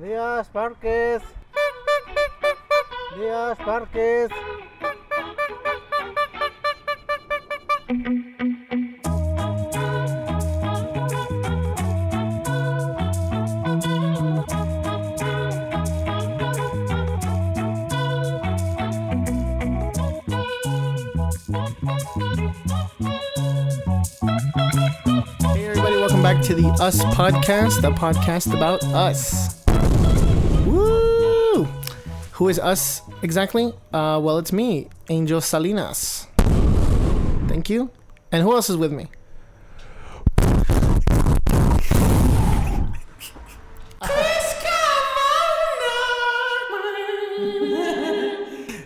Díaz Márquez. Díaz Márquez. Hey everybody, welcome back to the Us Podcast, the podcast about us. Woo! Who is us exactly? Well, it's me, Angel Salinas. Thank you. And who else is with me?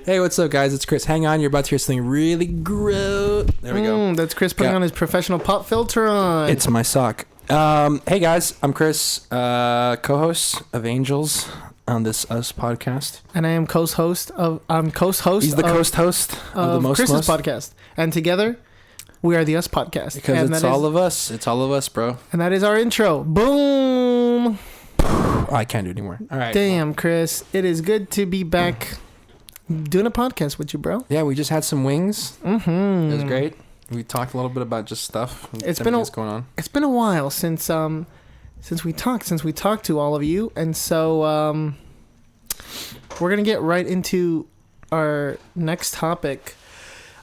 Hey, what's up, guys? It's Chris. Hang on, you're about to hear something really gross. There we go. That's Chris putting on his professional pop filter on. It's my sock. Hey, guys. I'm Chris, co-host of Angels on this Us podcast. And I am co-host of... He's the co-host of the most Chris's podcast. And together, we are the Us Podcast. Because and it's all of us. It's all of us, bro. And that is our intro. Boom! Oh, I can't do it anymore. All right. Damn, Chris. It is good to be back doing a podcast with you, bro. Yeah, we just had some wings. Mm-hmm. It was great. We talked a little bit about just stuff. It's been what's going on. It's been a while since we talked to all of you, and so we're gonna get right into our next topic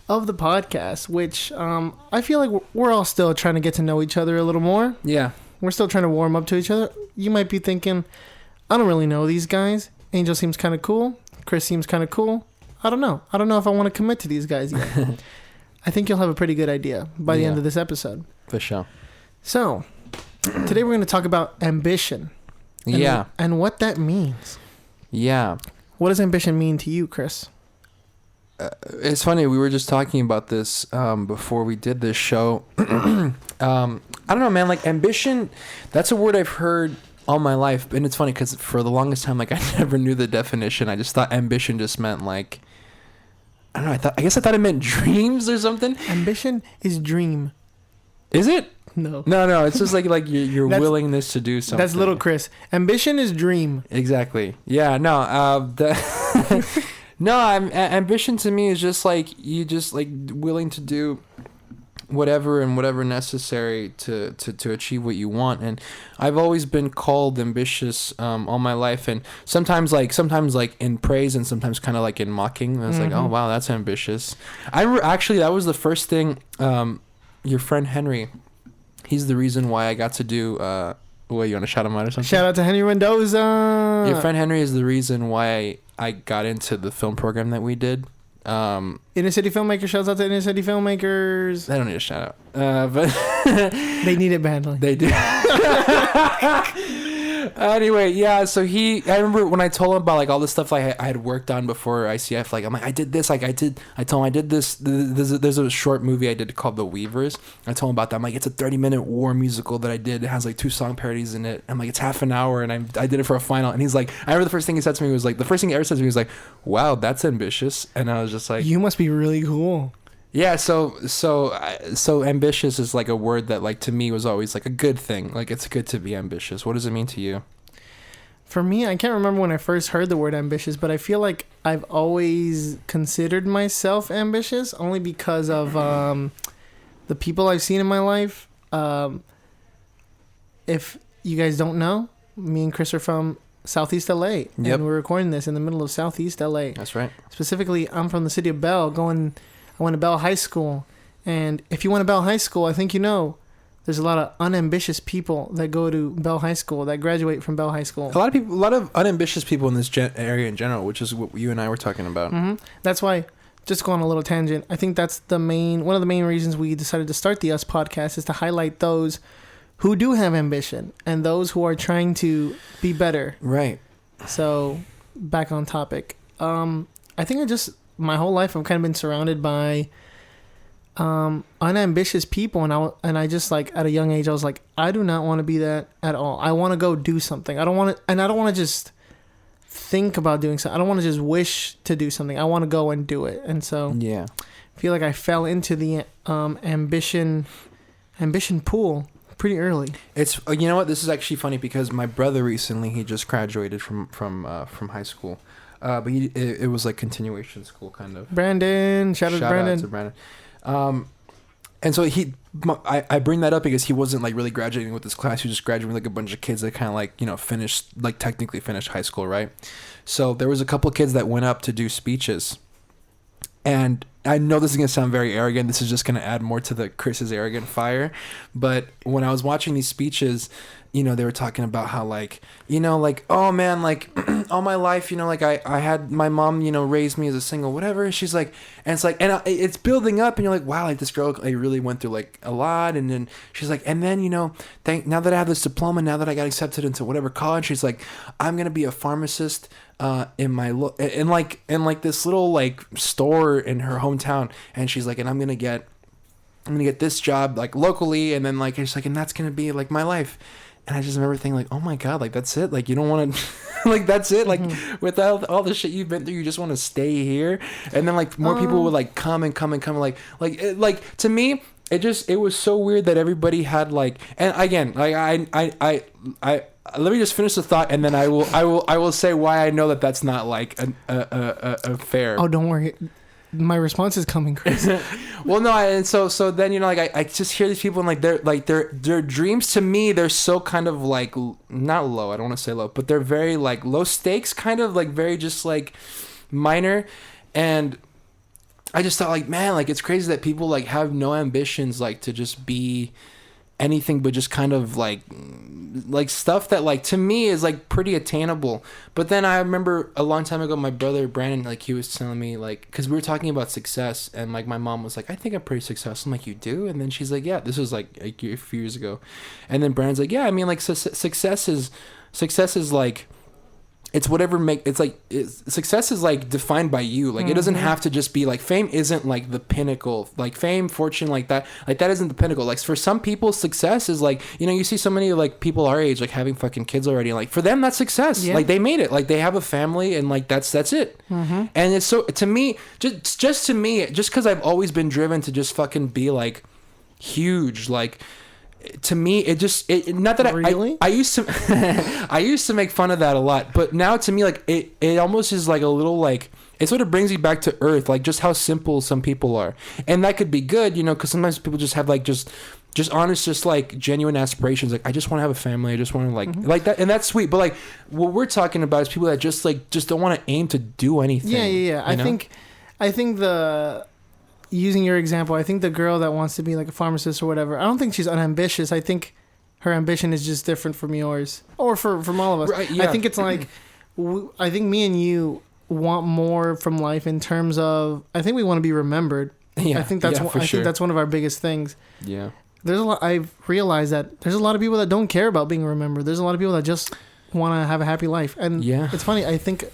of the podcast, which I feel like we're all still trying to get to know each other a little more. Yeah. We're still trying to warm up to each other. You might be thinking, I don't really know these guys. Angel seems kind of cool. Chris seems kind of cool. I don't know. I don't know if I want to commit to these guys yet. I think you'll have a pretty good idea by the end of this episode. For sure. So, today we're going to talk about ambition. And what that means. Yeah. What does ambition mean to you, Chris? It's funny. We were just talking about this before we did this show. I don't know, man. Like, ambition, that's a word I've heard all my life. And it's funny because for the longest time, like, I never knew the definition. I just thought ambition just meant, like, I don't know. I guess I thought it meant dreams or something. Ambition is dream. Is it? No. No. It's just like your willingness to do something. That's little Chris. Ambition is dream. Exactly. Yeah. No. Ambition to me is just like you just like willing to do whatever necessary to achieve what you want. And I've always been called ambitious all my life, and sometimes like in praise and sometimes kind of like in mocking. I was like, oh wow, that's ambitious. Actually, that was the first thing. Your friend Henry, he's the reason why I got to do what, you want to shout him out or something? Shout out to Henry Mendoza. Your friend Henry is the reason why I got into the film program that we did. Inner City Filmmakers. Shouts out to Inner City Filmmakers. They don't need a shout out, but they need it badly. They do. Anyway, yeah. So I remember when I told him about like all the stuff like I had worked on before ICF. Like I'm like I did this. Like I told him I did this. There's a short movie I did called The Weavers. I told him about that. I'm like, it's a 30-minute war musical that I did. It has like 2 song parodies in it. I'm like, it's half an hour, and I did it for a final. And he's like, I remember the first thing he said to me was like, the first thing he ever said to me was like, wow, that's ambitious. And I was just like, you must be really cool. Yeah, so ambitious is like a word that like to me was always like a good thing. Like it's good to be ambitious. What does it mean to you? For me, I can't remember when I first heard the word ambitious, but I feel like I've always considered myself ambitious only because of the people I've seen in my life. If you guys don't know, me and Chris are from Southeast LA. Yep. And we're recording this in the middle of Southeast LA. That's right. Specifically, I'm from the city of Bell. I went to Bell High School. And if you went to Bell High School, I think you know, there's a lot of unambitious people that go to Bell High School, that graduate from Bell High School. A lot of unambitious people in this area in general, which is what you and I were talking about. Mm-hmm. That's why, just go on a little tangent, I think that's one of the main reasons we decided to start the Us Podcast is to highlight those who do have ambition and those who are trying to be better. Right. So, back on topic. I think my whole life I've kind of been surrounded by unambitious people, and I just like at a young age I was like, I do not want to be that at all. I want to go do something. I don't want to just think about doing something. I don't want to just wish to do something. I want to go and do it. And so I feel like I fell into the ambition pool pretty early. It's you know what, this is actually funny because my brother recently, he just graduated from high school, but it was like continuation school kind of. Brandon, shout out to Brandon. And so I bring that up because he wasn't like really graduating with his class. He was just graduating with like a bunch of kids that kind of like, you know, technically finished high school, right? So there was a couple kids that went up to do speeches. And I know this is going to sound very arrogant. This is just going to add more to the Chris's arrogant fire. But when I was watching these speeches, you know, they were talking about how like, you know, like, oh man, like all my life, you know, like I had my mom, you know, raised me as a single, whatever. She's like, and it's like, and it's building up and you're like, wow, like this girl like really went through like a lot. And then she's like, and then, you know, now that I have this diploma, now that I got accepted into whatever college, she's like, I'm going to be a pharmacist in my in like this little like store in her hometown. And she's like, and I'm gonna get this job like locally, and then like it's like, and that's gonna be like my life. And I just remember thinking like, oh my god, like that's it, like you don't want to like that's it, like without all the shit you've been through, you just want to stay here. And then like more people would like come like to me it was so weird that everybody had like, and again, like I let me just finish the thought, and then I will say why I know that that's not like a fair. Oh, don't worry, my response is coming, Chris. Well, no, and so then, you know, like I just hear these people and like their dreams, to me, they're so kind of like not low. I don't want to say low, but they're very like low stakes, kind of like very just like minor. And I just thought like, man, like it's crazy that people like have no ambitions like to just be anything but just kind of like stuff that like to me is like pretty attainable. But then I remember a long time ago, my brother Brandon, like he was telling me like, because we were talking about success, and like my mom was like, I think I'm pretty successful. I'm like, you do? And then she's like, yeah, this was like a few years ago. And then Brandon's like, yeah, I mean like success is like, it's whatever success is like defined by you. Like it doesn't have to just be like, fame isn't like the pinnacle, like fame, fortune, like that isn't the pinnacle. Like for some people, success is like, you know, you see so many like people our age like having fucking kids already, like for them that's success. Like they made it, like they have a family, and like that's it. And it's so, to me, just to me, just because I've always been driven to just fucking be like huge, like to me it just not that really? I used to I used to make fun of that a lot, but now to me like it almost is like a little like, it sort of brings you back to earth, like just how simple some people are. And that could be good, you know, because sometimes people just have like just honest, just like genuine aspirations, like I just want to have a family, I just want to like that, and that's sweet. But like what we're talking about is people that just don't want to aim to do anything. Yeah. I think the, using your example, I think the girl that wants to be like a pharmacist or whatever, I don't think she's unambitious. I think her ambition is just different from yours, or from all of us. Right, yeah. I think it's like, I think me and you want more from life in terms of, I think we want to be remembered. Yeah, I think that's think that's one of our biggest things. Yeah. There's a lot. I've realized that there's a lot of people that don't care about being remembered. There's a lot of people that just want to have a happy life. And it's funny. I think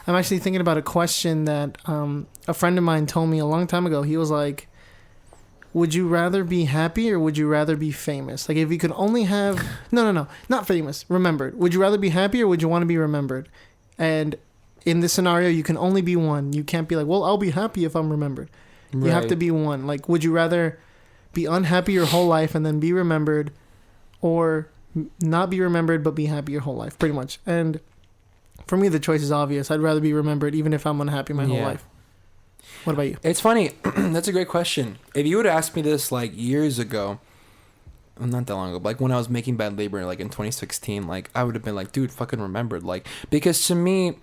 I'm actually thinking about a question that a friend of mine told me a long time ago. He was like, would you rather be happy or would you rather be famous? Like if you could only have... No, not famous. Remembered. Would you rather be happy or would you want to be remembered? And in this scenario, you can only be one. You can't be like, well, I'll be happy if I'm remembered. Right. You have to be one. Like, would you rather be unhappy your whole life and then be remembered, or not be remembered but be happy your whole life? Pretty much. And for me, the choice is obvious. I'd rather be remembered even if I'm unhappy my whole life. What about you? It's funny. That's a great question. If you would have asked me this like years ago, not that long ago, but like when I was making Bad Labor, like in 2016, like I would have been like, dude, fucking remembered. Like, because to me,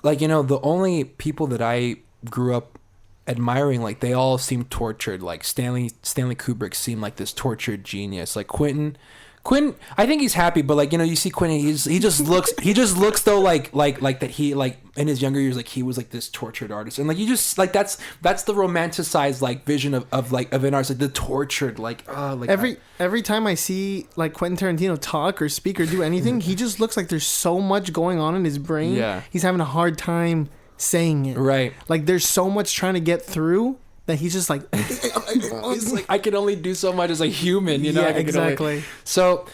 like, you know, the only people that I grew up admiring, like they all seemed tortured. Like Stanley Kubrick seemed like this tortured genius. Like Quentin, I think he's happy, but like, you know, you see Quentin, he just looks though like that he like in his younger years, like he was like this tortured artist, and like you just like that's the romanticized like vision of an artist, like the tortured, like every time I see like Quentin Tarantino talk or speak or do anything, he just looks like there's so much going on in his brain. Yeah, he's having a hard time saying it. Right, like there's so much trying to get through that he's just like, it's like I can only do so much as a human, you know? Yeah, exactly. So,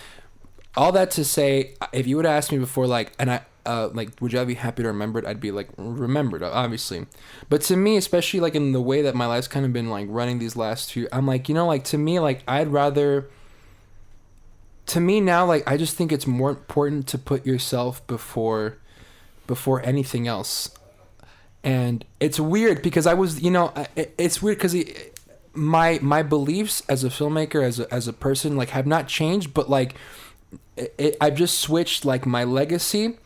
all that to say, if you would have asked me before, like, and I, like, would you be happy to remembered? I'd be like, remembered, obviously. But to me, especially like in the way that my life's kind of been like running these last few, I'm like, you know, like to me, like I'd rather to me now, like, I just think it's more important to put yourself before anything else. And it's weird because I was, it's weird because my beliefs as a filmmaker, as a person, like, have not changed, but like I've just switched like my legacy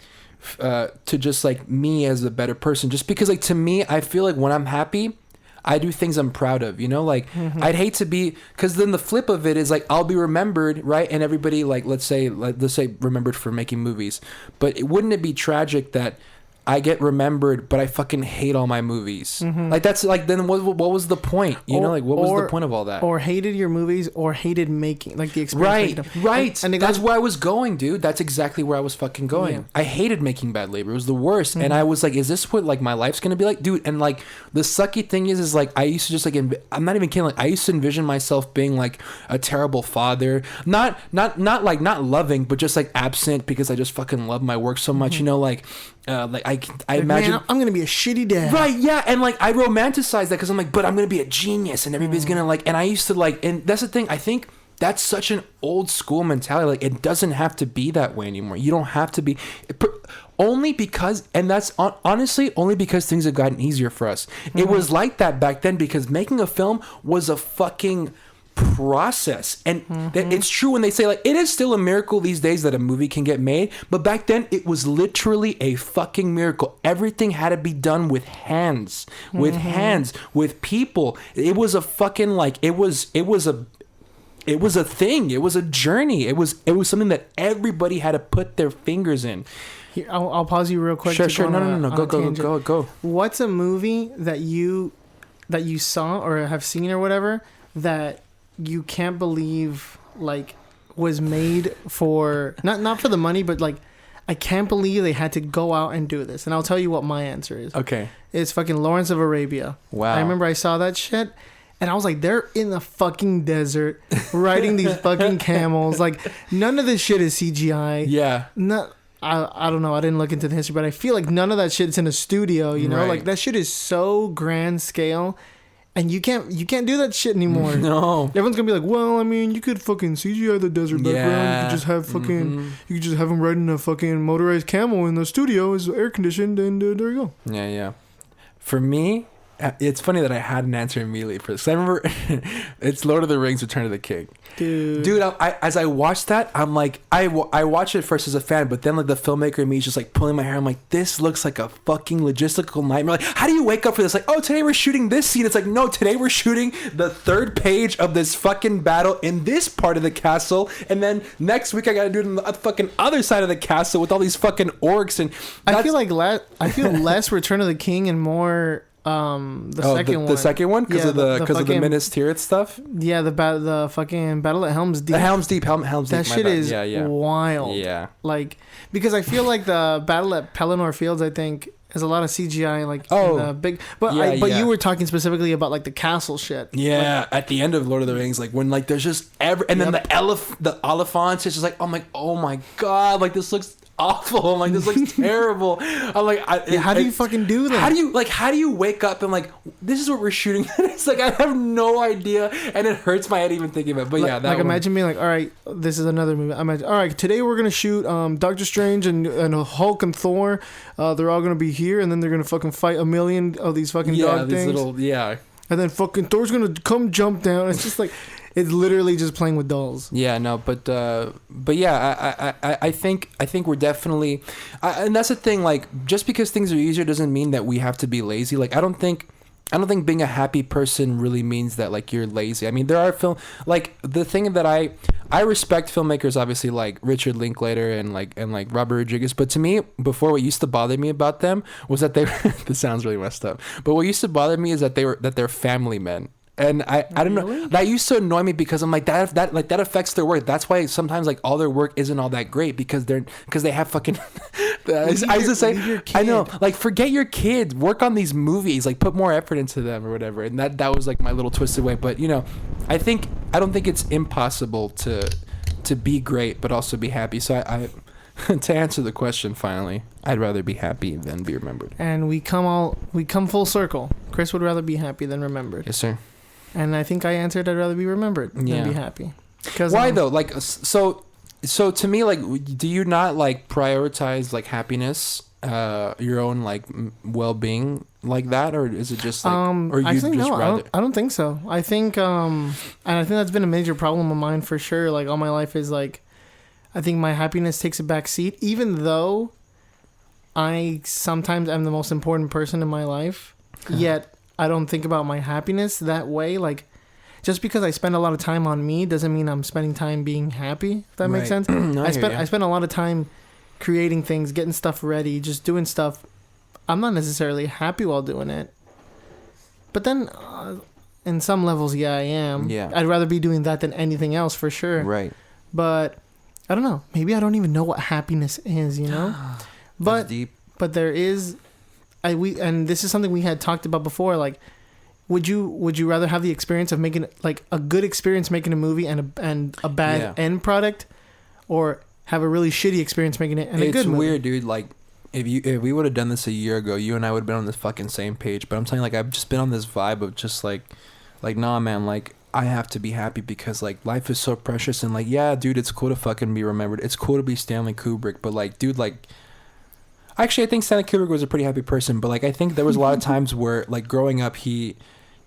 to just like me as a better person, just because, like, to me, I feel like when I'm happy, I do things I'm proud of, like, I'd hate to be, because then the flip of it is like, I'll be remembered, right? And everybody, like, let's say remembered for making movies, but wouldn't it be tragic that I get remembered, but I fucking hate all my movies? Like, that's like, then what was the point? What was the point of all that? Or hated your movies, or hated making, like, the experience. Right. And that's where I was going, dude. That's exactly where I was fucking going. Yeah. I hated making bad labor. It was the worst. And I was like, is this what, like, my life's gonna be like, dude? And like, the sucky thing is like, I used to just like, I'm not even kidding. Like, I used to envision myself being like a terrible father, not loving, but just like absent, because I just fucking love my work so much. I imagine, man, I'm gonna be a shitty dad. Right, yeah, and like, I romanticize that because I'm like, but I'm gonna be a genius, and everybody's gonna like, and I used to like, and that's the thing, I think that's such an old school mentality. Like, it doesn't have to be that way anymore. You don't have to be, only because, and that's honestly only because things have gotten easier for us. It was like that back then because making a film was a fucking process, and it's true when they say, like, it is still a miracle these days that a movie can get made, but back then it was literally a fucking miracle. Everything had to be done with hands, with people. It was a fucking, like, it was a thing. It was a journey. It was something that everybody had to put their fingers in. Here, I'll pause you real quick. Sure. No. Go. What's a movie that you saw or have seen or whatever that you can't believe, like, was made for not for the money, but like, I can't believe they had to go out and do this? And I'll tell you what my answer is. Okay. It's fucking Lawrence of Arabia. Wow. I remember I saw that shit and I was like, they're in the fucking desert riding these fucking camels. Like, none of this shit is CGI. Yeah. I don't know. I didn't look into the history, but I feel like none of that shit's in a studio, Right. Like, that shit is so grand scale. And you can't do that shit anymore. No. Everyone's gonna be like, well, I mean, you could fucking CGI the desert background. You could just have fucking, you could just have them riding a fucking motorized camel in the studio. It's air conditioned, and there you go. Yeah. For me, it's funny that I had an answer immediately for this. I remember it's Lord of the Rings: Return of the King. Dude, as I watched that, I'm like, I watched it first as a fan, but then like the filmmaker in me is just like pulling my hair. I'm like, this looks like a fucking logistical nightmare. Like, how do you wake up for this? Like, oh, today we're shooting this scene. It's like, no, today we're shooting the third page of this fucking battle in this part of the castle, and then next week I gotta do it on the fucking other side of the castle with all these fucking orcs. And I feel less Return of the King and more the second one because of the Minas Tirith stuff. Yeah, the fucking battle at Helm's Deep. Helm's Deep. That shit is wild. Yeah, like, because I feel like the battle at Pelennor Fields, I think, has a lot of CGI. Like, in the big, but you were talking specifically about like the castle shit. Yeah, like, at the end of Lord of the Rings, like when like there's just and then the Oliphants, it's just like, I'm like, oh my god, like this looks awful. I'm like, this looks terrible. I'm like, how do you fucking do that? How do you wake up and like, this is what we're shooting? It's like, I have no idea, and it hurts my head even thinking about it. But yeah, that imagine being like, all right, this is another movie. All right, today we're gonna shoot Doctor Strange and Hulk and Thor. They're all gonna be here, and then they're gonna fucking fight a million of these fucking dog things. And then fucking Thor's gonna come jump down. It's just like, it's literally just playing with dolls. Yeah, no, but yeah, I think we're definitely, and that's the thing. Like, just because things are easier doesn't mean that we have to be lazy. Like, I don't think being a happy person really means that like you're lazy. I mean, there are the thing that I respect filmmakers, obviously, like Richard Linklater and like Robert Rodriguez. But to me, before, what used to bother me about them was that they this sounds really messed up, but what used to bother me is that they're family men. And I don't know, that used to annoy me because I'm like, that affects their work. That's why sometimes like all their work isn't all that great because they have fucking I used to say, I know, like, forget your kid, work on these movies, like put more effort into them or whatever. And that was like my little twisted way. But I don't think it's impossible to be great but also be happy. So I to answer the question finally, I'd rather be happy than be remembered. And we come full circle. Chris would rather be happy than remembered. Yes, sir. And I think I answered I'd rather be remembered than be happy. Why though? Like, so So to me, like, do you not like prioritize like happiness, your own like well-being like that, or is it just like, or you actually just no, rather? I don't think so. I think and I think that's been a major problem of mine for sure. Like all my life is like, I think my happiness takes a back seat, even though I sometimes am the most important person in my life. Yet I don't think about my happiness that way. Like, just because I spend a lot of time on me doesn't mean I'm spending time being happy. If that makes Right. sense. No, I hear ya. spend a lot of time creating things, getting stuff ready, just doing stuff. I'm not necessarily happy while doing it. But then, in some levels, yeah, I am. Yeah. I'd rather be doing that than anything else for sure. Right. But I don't know. Maybe I don't even know what happiness is. You know. That's But deep. there is, and this is something we had talked about before. Like, would you rather have the experience of making like a good experience making a movie and a bad Yeah. end product, or have a really shitty experience making it and a It's good movie? weird, dude. Like, if we would have done this a year ago, you and I would have been on this fucking same page. But I'm telling you, like, I've just been on this vibe of just like, nah, man, like, I have to be happy because like life is so precious, and like, yeah, dude, it's cool to fucking be remembered. It's cool to be Stanley Kubrick, but like, dude, like, actually, I think Stanley Kubrick was a pretty happy person, but like, I think there was a lot of times where like growing up, he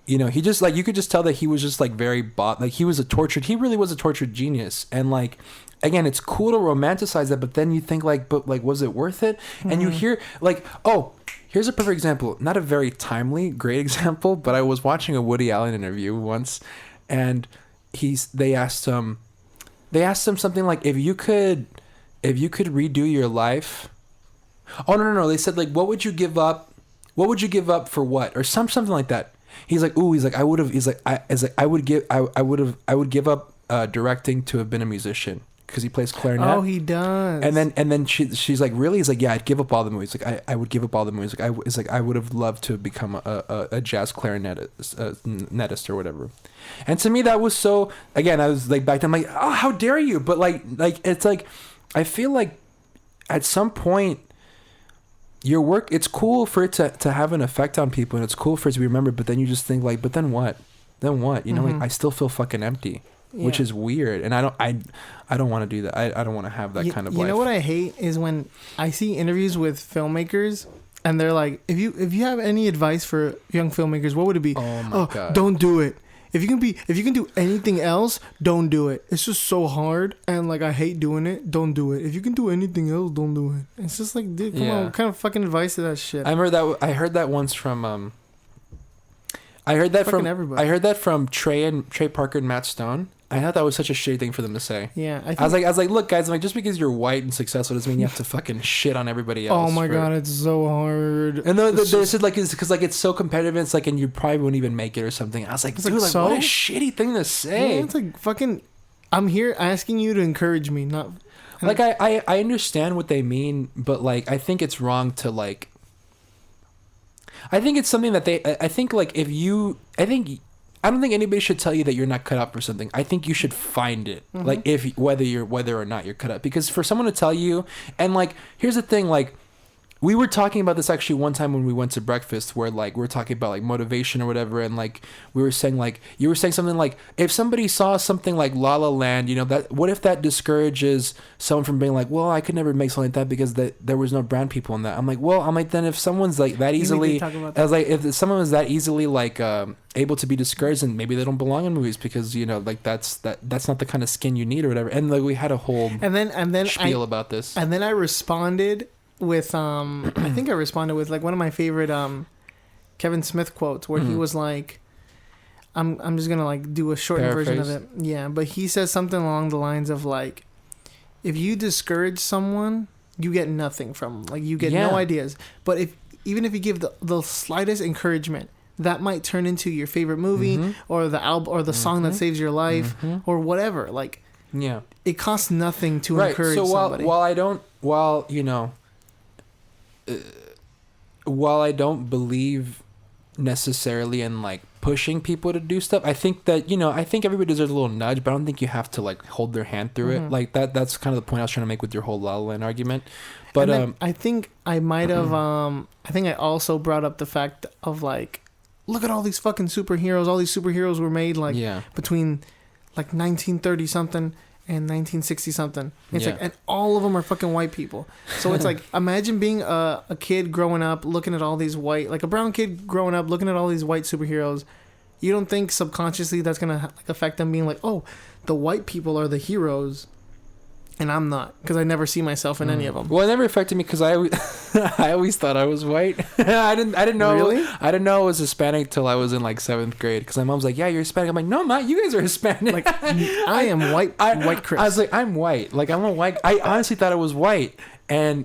just like, you could just tell that he was just like very like he really was a tortured genius. And like, again, it's cool to romanticize that, but then you think like, but like, was it worth it? And you hear like, oh, here's a perfect example, not a very timely great example, but I was watching a Woody Allen interview once, and they asked him something like, if you could redo your life. Oh no, they said like, what would you give up for what, or something like that. He's like, I would give up directing to have been a musician, because he plays clarinet. Oh, he does. And then she's like, really? He's like, yeah, I'd give up all the movies. Like, I would give up all the movies. Like, I would have loved to become a jazz clarinetist or whatever. And to me, that was so. Again, I was like, back then, I'm like, oh, how dare you? But like it's like, I feel like at some point, your work, it's cool for it to have an effect on people, and it's cool for it to be remembered, but then you just think like, but then what? You know, like, I still feel fucking empty, which is weird, and I don't want to do that. I don't want to have that kind of life. You know what I hate is when I see interviews with filmmakers and they're like, if you have any advice for young filmmakers, what would it be? Oh my God. Don't do it. If you can do anything else, don't do it. It's just so hard, and like, I hate doing it. Don't do it. If you can do anything else, don't do it. It's just like, dude, come on, what kind of fucking advice is that shit? I heard that once from I heard that Fucking from everybody. I heard that from Trey Parker and Matt Stone. I thought that was such a shitty thing for them to say. Yeah, I was like, look, guys, I'm like, just because you're white and successful doesn't mean you have to fucking shit on everybody else. Oh my God, it's so hard. And they said like, it's because like it's so competitive. And it's like, and you probably won't even make it or something. I was like, dude, like, what a shitty thing to say. Yeah, it's like, fucking, I'm here asking you to encourage me, not. Like, I understand what they mean, but like, I think it's wrong to like. I think it's something that I think like, I don't think anybody should tell you that you're not cut out for something. I think you should find it. Like, whether or not you're cut out. Because for someone to tell you, and like, here's the thing, like, we were talking about this actually one time when we went to breakfast, where like we were talking about like motivation or whatever, and like we were saying like, you were saying something like, if somebody saw something like La La Land, you know, that what if that discourages someone from being like, well, I could never make something like that because there was no brown people in that. I'm like, then if someone's like that easily, I was like, if someone was that easily like able to be discouraged, and maybe they don't belong in movies because, you know, like that's not the kind of skin you need or whatever. And like, we had a whole and then spiel about this. And then I responded with I think I responded with like one of my favorite Kevin Smith quotes, where he was like, I'm just gonna like do a shortened version of it. Yeah, but he says something along the lines of like, if you discourage someone, you get nothing from them. Like, you get no ideas. But even if you give the slightest encouragement, that might turn into your favorite movie or the album or the song that saves your life or whatever. Like, yeah, it costs nothing to encourage somebody. While I don't believe necessarily in like pushing people to do stuff, I think that, you know, I think everybody deserves a little nudge, but I don't think you have to like hold their hand through it. Like that's kind of the point I was trying to make with your whole La La Land argument. But I think I might have I think I also brought up the fact of like, look at all these fucking superheroes. All these superheroes were made like between like 1930 something and 1960 something. It's Yeah. like, and all of them are fucking white people. So it's like, imagine being a kid growing up looking at all these white, like a brown kid growing up looking at all these white superheroes. You don't think subconsciously that's gonna like affect them being like, oh, the white people are the heroes, and I'm not, because I never see myself in any of them. Well, it never affected me because I always thought I was white. I didn't know. Really? I didn't know I was Hispanic till I was in like 7th grade. Because my mom's like, "Yeah, you're Hispanic." I'm like, "No, I'm not. You guys are Hispanic." Like, I am white. White Chris. I was like, "I'm white." Like, I'm a white. I honestly thought I was white, and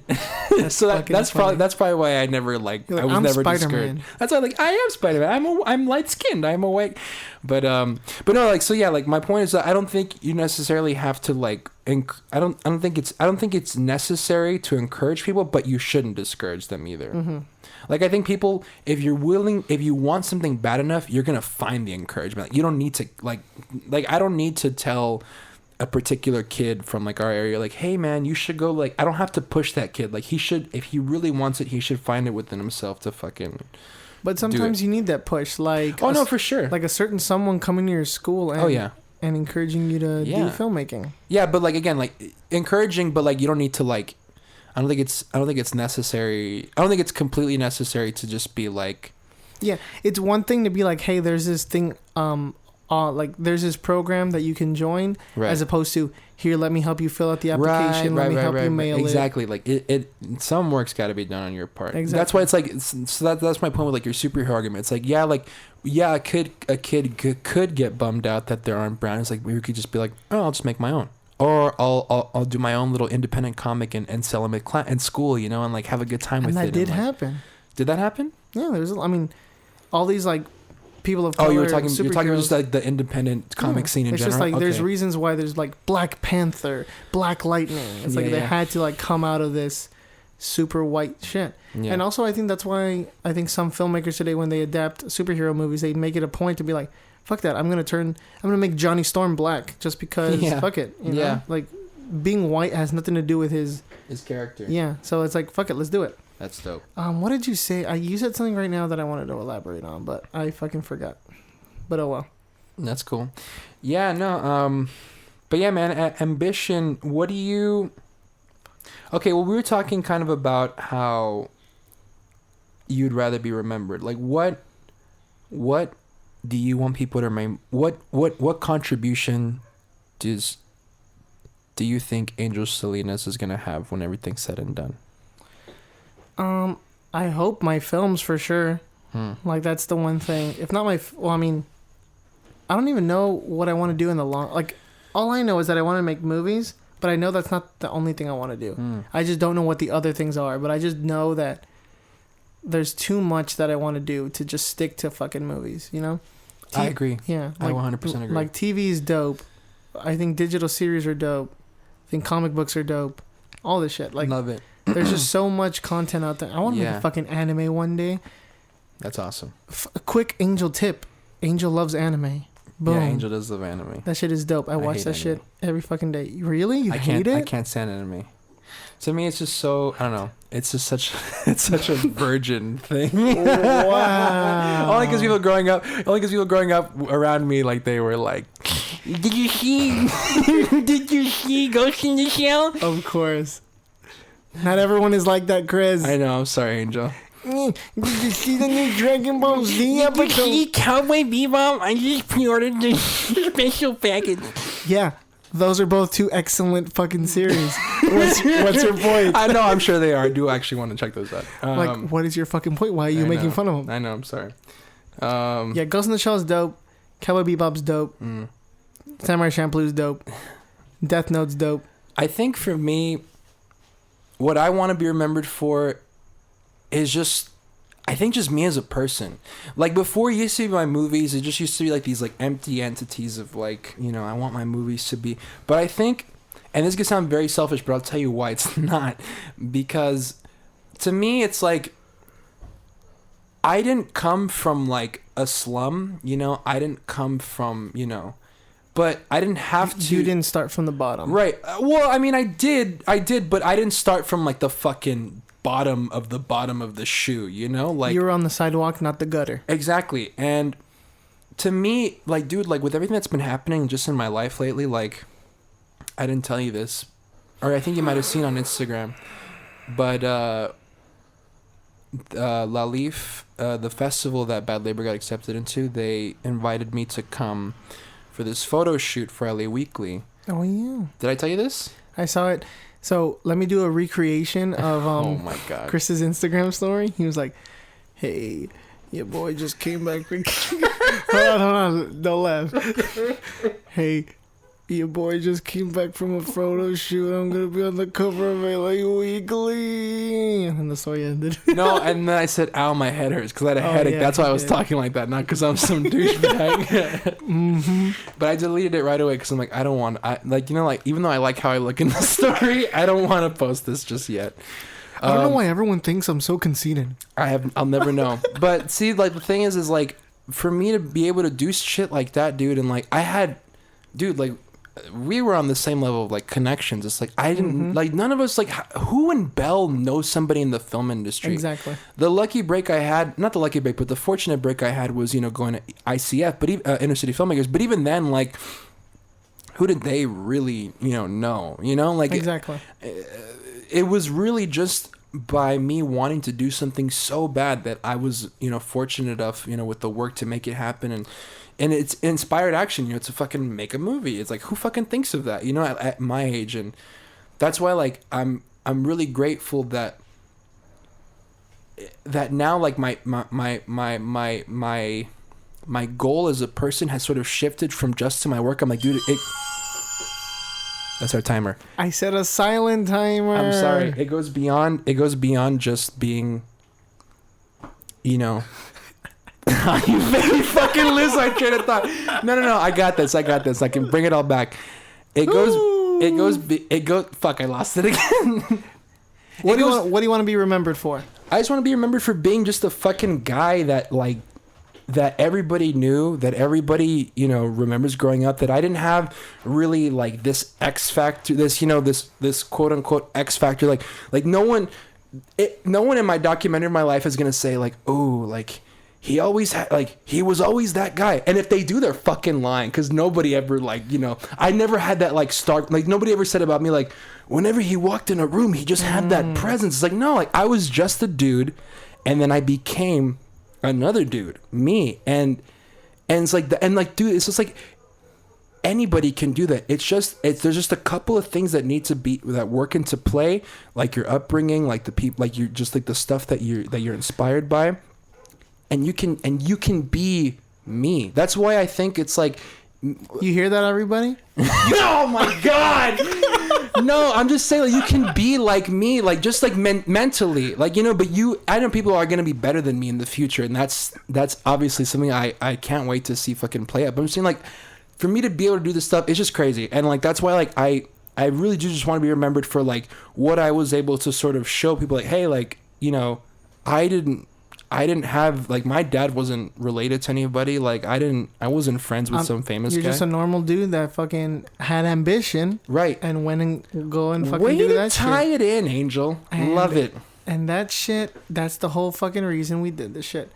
so that's probably why I never like. You're like, I was I'm never Spider-Man. discouraged. That's why like I am Spider-Man. I'm light skinned. I'm a white. But no, like, so yeah, like my point is that I don't think you necessarily have to like. I don't think it's necessary to encourage people, but you shouldn't discourage them either. Mm-hmm. Like, I think people, if you want something bad enough, you're gonna find the encouragement. Like, you don't need to like I don't need to tell a particular kid from like our area, like, hey man, you should go. Like, I don't have to push that kid. Like, he should, if he really wants it, he should find it within himself to fucking. But sometimes you need that push, like no, for sure. like a certain someone coming to your school and and encouraging you to do filmmaking. Yeah, but like again, like encouraging, but like you don't need to like. I don't think it's necessary. I don't think it's completely necessary to just be like. Yeah, it's one thing to be like, hey, there's this thing, like there's this program that you can join, right. as opposed to here, let me help you fill out the application, let me help you mail exactly. Like it some work's got to be done on your part. Exactly. That's why it's like that's my point with like your superhero argument. It's like a kid could get bummed out that there aren't brown. It's like we could just be like, oh, I'll just make my own. Or I'll do my own little independent comic and sell them at school, you know, and like have a good time with it. And that did happen. Did that happen? Yeah, I mean, all these like people of color. Oh, you're talking about just like the independent comic scene in general. It's just like there's reasons why there's like Black Panther, Black Lightning. It's like they had to like come out of this super white shit. Yeah. And also I think that's why I think some filmmakers today, when they adapt superhero movies, they make it a point to be like, fuck that, I'm gonna make Johnny Storm black just because fuck it. You know? Like being white has nothing to do with his character. Yeah. So it's like, fuck it, let's do it. That's dope. What did you say? You said something right now that I wanted to elaborate on, but I fucking forgot. But oh well. That's cool. Yeah, no, but yeah, man, ambition, what do you... Okay, well, we were talking kind of about how you'd rather be remembered. Like, what do you want people to remember? What contribution do you think Angel Salinas is gonna have when everything's said and done? I hope my films for sure. Like that's the one thing. If not I mean, I don't even know what I want to do in the long. Like, all I know is that I want to make movies, but I know that's not the only thing I want to do. I just don't know what the other things are. But I just know that there's too much that I want to do to just stick to fucking movies. You know. I agree. Yeah, I 100% agree. Like TV is dope. I think digital series are dope. I think comic books are dope. All this shit. Like, love it. There's just so much content out there. I want to make a fucking anime one day. That's awesome. A quick Angel tip. Angel loves anime. Boom. Yeah, Angel does love anime. That shit is dope. I watch that shit every fucking day. Really? You hate it? I can't stand anime. To me, it's just so, I don't know. It's just such a virgin thing. Wow. Only because people growing up around me, like, they were like, did you see Ghost in the Shell? Of course. Not everyone is like that, Chris. I know. I'm sorry, Angel. Did you see the new Dragon Ball Z episode? Did you see Cowboy Bebop? I just pre-ordered the special package. Yeah. Those are both two excellent fucking series. What's your point? I know, I'm sure they are. I do actually want to check those out. Like, what is your fucking point? Why are you making fun of them? I know, I'm sorry. Yeah, Ghost in the Shell is dope. Cowboy Bebop's dope. Samurai Champloo's dope. Death Note's dope. I think for me, what I want to be remembered for is just me as a person. Like, before it used to be my movies, it just used to be like these like empty entities of like, you know, I want my movies to be. But I think, and this could sound very selfish, but I'll tell you why it's not. Because to me, it's like, I didn't come from like a slum, you know, I didn't come from, you know, but I didn't have to. You didn't start from the bottom. Right. Well, I mean, I did, but I didn't start from like the fucking bottom of the shoe, you know? Like, you were on the sidewalk, not the gutter. Exactly. And to me, like, dude, like, with everything that's been happening just in my life lately, like, I didn't tell you this, or I think you might have seen on Instagram, but Lalif, the festival that Bad Labor got accepted into, they invited me to come for this photo shoot for LA Weekly. Oh yeah. Did I tell you this? I saw it. So let me do a recreation of Oh my God. Chris's Instagram story. He was like, "Hey, your boy just came back from." hold on, don't laugh. Hey, your boy just came back from a photo shoot. I'm gonna be on the cover of LA Weekly. And the story ended. No, and then I said, "Ow, my head hurts," because I had a headache. Yeah, That's why I was yeah. talking like that, not because I'm some douchebag. But I deleted it right away because I'm like, I don't want. Even though I like how I look in the story, I don't want to post this just yet. I don't know why everyone thinks I'm so conceited. I'll never know. But see, like the thing is like for me to be able to do shit like that, dude, and like we were on the same level of like connections. It's like I didn't like none of us like who in Bell knows somebody in the film industry. Exactly. The lucky break I had, not the lucky break, but the fortunate break I had was going to ICF, but Inner City Filmmakers. But even then, like, who did they really know? Like Exactly. It was really just by me wanting to do something so bad that I was fortunate enough with the work to make it happen and it's inspired action, to fucking make a movie. It's like, who fucking thinks of that, at my age? And that's why, like, I'm really grateful that now, like, my goal as a person has sort of shifted from just to my work. I'm like, dude, that's our timer. I set a silent timer. I'm sorry. It goes beyond just being, you very fucking lose my train of thought. No. I got this. I can bring it all back. It goes. Fuck! I lost it again. What do you want to be remembered for? I just want to be remembered for being just a fucking guy that everybody knew, that everybody remembers growing up. That I didn't have really like this X factor, this quote unquote X factor. Like no one in my documentary of my life is gonna say like, oh, like. He always had, like, he was always that guy. And if they do, they're fucking lying. Because nobody ever, like, I never had that, like, stark, like, nobody ever said about me, like, whenever he walked in a room, he just had that presence. It's like, no, like, I was just a dude. And then I became another dude, me. And it's like, dude, it's just like, anybody can do that. There's just a couple of things that work into play. Like your upbringing, like the people, like you're just like the stuff that you're inspired by. And you can be me. That's why I think it's like... You hear that, everybody? Oh my God! No, I'm just saying, like, you can be like me, like, just like mentally, like, but I know people are going to be better than me in the future. And that's obviously something I can't wait to see fucking play out. But I'm saying, like, for me to be able to do this stuff, it's just crazy. And like, that's why, like, I really do just want to be remembered for like what I was able to sort of show people, like, hey, like, I didn't have, like, my dad wasn't related to anybody. Like, I wasn't friends with some famous guy. You're just a normal dude that fucking had ambition. Right. And went and go and fucking Way do to that tie shit. it in, Angel. Love it. And that shit, that's the whole fucking reason we did this shit.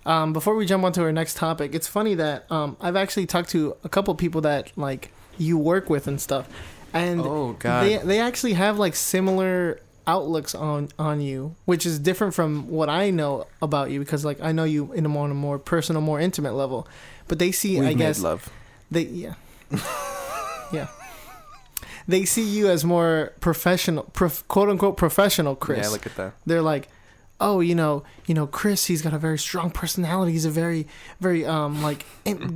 Before we jump onto our next topic, it's funny that I've actually talked to a couple people that, like, you work with and stuff. And oh, God. They actually have, like, similar outlooks on you, which is different from what I know about you, because like I know you in a more personal, more intimate level, but they see We've I guess made love. Yeah they see you as more professional, quote unquote professional Chris. Yeah, look at that. They're like, oh, Chris, he's got a very strong personality. He's a very, very like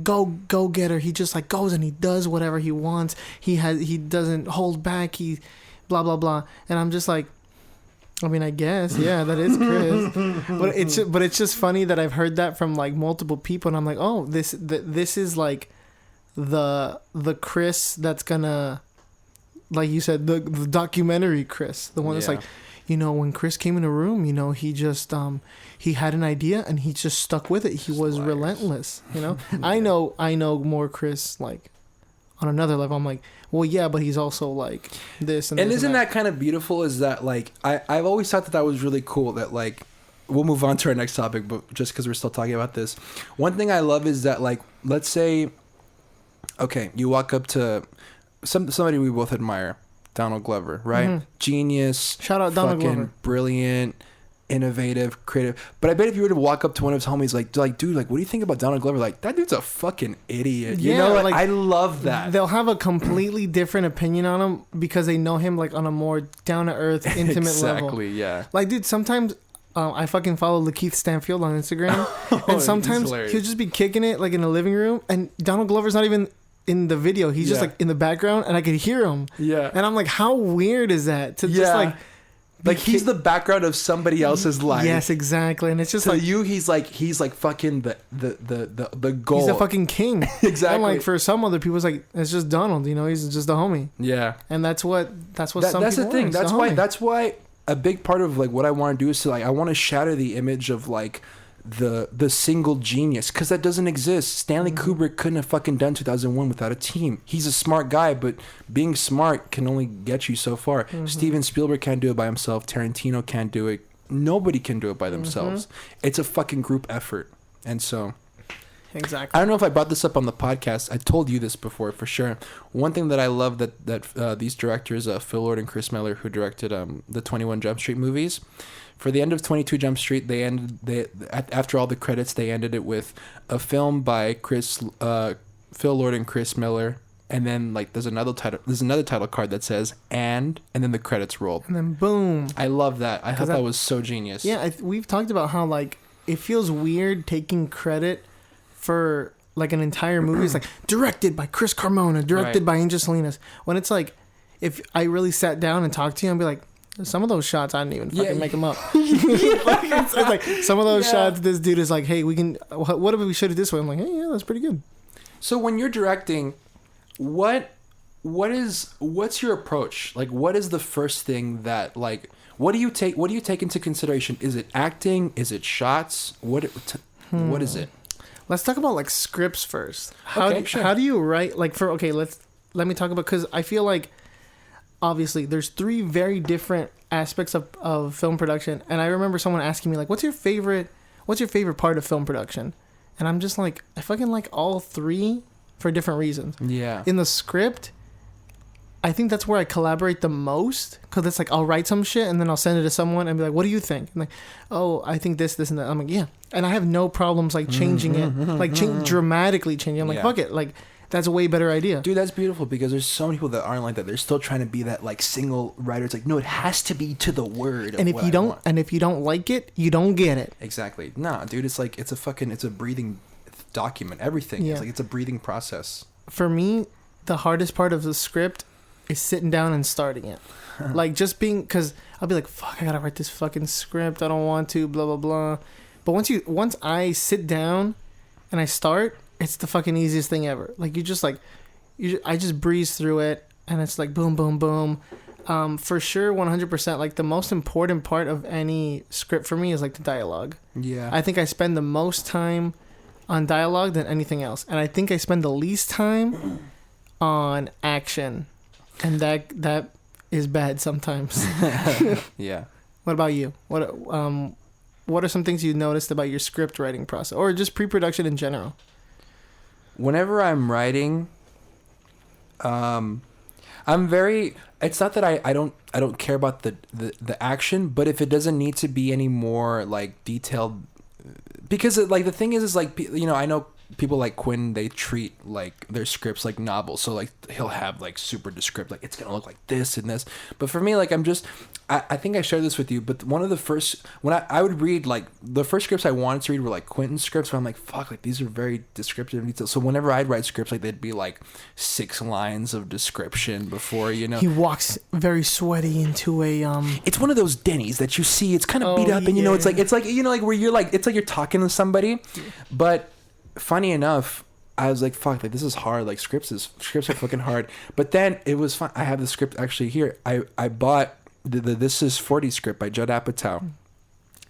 go getter. He just like goes and he does whatever he wants. He doesn't hold back. He blah blah blah. And I'm just like, I mean, I guess, yeah, that is Chris. but it's just funny that I've heard that from like multiple people, and I'm like, oh, this is like the Chris that's gonna, like you said, the documentary Chris, the one that's like, when Chris came in a room, he just he had an idea and he just stuck with it. He was relentless. I know more Chris like on another level. I'm like, well, yeah, but he's also like this and isn't that kind of beautiful? Is that like I've always thought that was really cool. That like we'll move on to our next topic, but just because we're still talking about this, one thing I love is that, like, let's say, okay, you walk up to somebody we both admire, Donald Glover, right? Mhm. Genius. Shout out Donald fucking Glover. brilliant, innovative, creative. But I bet if you were to walk up to one of his homies, like, dude, like, what do you think about Donald Glover? Like, that dude's a fucking idiot. You Yeah, know, like, I love that. They'll have a completely different opinion on him because they know him like on a more down to earth, intimate level. Exactly. Yeah. Like, dude, sometimes I fucking follow Lakeith Stanfield on Instagram, Oh, and he's sometimes hilarious. he'll just be kicking it like in the living room, and Donald Glover's not even in the video. He's just Yeah. like in the background, and I could hear him. Yeah. And I'm like, how weird is that to just Yeah. like Like he's the background of somebody else's life. Yes, exactly. And it's just To like you, he's like fucking the goal. he's a fucking king. Exactly. And like for some other people, it's like it's just Donald. You know, he's just a homie. Yeah. And that's what some That's the people thing. are. It's That's the why homie. a big part of like what I want to do is to like I want to shatter the image of like the single genius, because that doesn't exist. Stanley Kubrick couldn't have fucking done 2001 without a team. He's a smart guy, but being smart can only get you so far. Steven Spielberg can't do it by himself. Tarantino can't do it. Nobody can do it by themselves. It's a fucking group effort. And so Exactly. I don't know if I brought this up on the podcast. I told you this before for sure. One thing that I love that these directors, Phil Lord and Chris Miller, who directed the 21 Jump Street movies, for the end of 22 Jump Street, after all the credits, they ended it with a film by Phil Lord and Chris Miller, and then like there's another title card that says and then the credits rolled. And then boom. I love that. I thought that was so genius. Yeah, we've talked about how like it feels weird taking credit for like an entire movie. It's like directed by Chris Carmona, directed by Angel Salinas. When it's like, if I really sat down and talked to you, I'd be like, some of those shots I didn't even fucking make them up. It's like some of those shots, this dude is like, hey, we can. What if we shoot it this way? I'm like, hey, yeah, that's pretty good. So when you're directing, what's your approach? Like, what is the first thing that like? What do you take into consideration? Is it acting? Is it shots? What is it? Let's talk about like scripts first. Sure. How do you write like let me talk about, because I feel like obviously there's three very different aspects of film production, and I remember someone asking me like, what's your favorite part of film production? And I'm just like, I fucking like all three for different reasons. Yeah. In the script, I think that's where I collaborate the most, because it's like I'll write some shit and then I'll send it to someone and be like, what do you think? And like, oh, I think this and that. I'm like, yeah. And I have no problems like changing it, like dramatically changing. I'm like, fuck it. Like, that's a way better idea. Dude, that's beautiful, because there's so many people that aren't like that. They're still trying to be that like single writer. It's like, no, it has to be to the word. And if you don't like it, you don't get it. Exactly. Nah, dude, it's like it's a breathing document. Everything. Yeah. It's like it's a breathing process. For me, the hardest part of the script is sitting down and starting it. Like just being, because I'll be like, fuck, I gotta write this fucking script. I don't want to, blah, blah, blah. But once I sit down and I start, it's the fucking easiest thing ever. Like I just breeze through it, and it's like boom, boom, boom. For sure, 100%. Like the most important part of any script for me is like the dialogue. Yeah. I think I spend the most time on dialogue than anything else, and I think I spend the least time on action, and that is bad sometimes. Yeah. What about you? What are some things you noticed about your script writing process, or just pre-production in general? Whenever I'm writing, I'm very. It's not that I don't care about the action, but if it doesn't need to be any more like detailed, because like the thing is like, you know, I know people like Quinn, they treat like their scripts like novels, so like he'll have like super descriptive, like it's gonna look like this and this. But for me, like I think I shared this with you, but one of the first, when I would read, like the first scripts I wanted to read were like Quentin's scripts, but I'm like, fuck, like these are very descriptive and detailed. So whenever I'd write scripts, like they'd be like 6 lines of description before, you know. He walks very sweaty into a It's one of those Denny's that you see, it's kind of beat up, and you know, it's like you know, like where you're like, it's like you're talking to somebody. But funny enough, I was like, fuck, like this is hard. Like scripts are fucking hard. But then it was fun. I have the script actually here. I bought the This Is 40 script by Judd Apatow,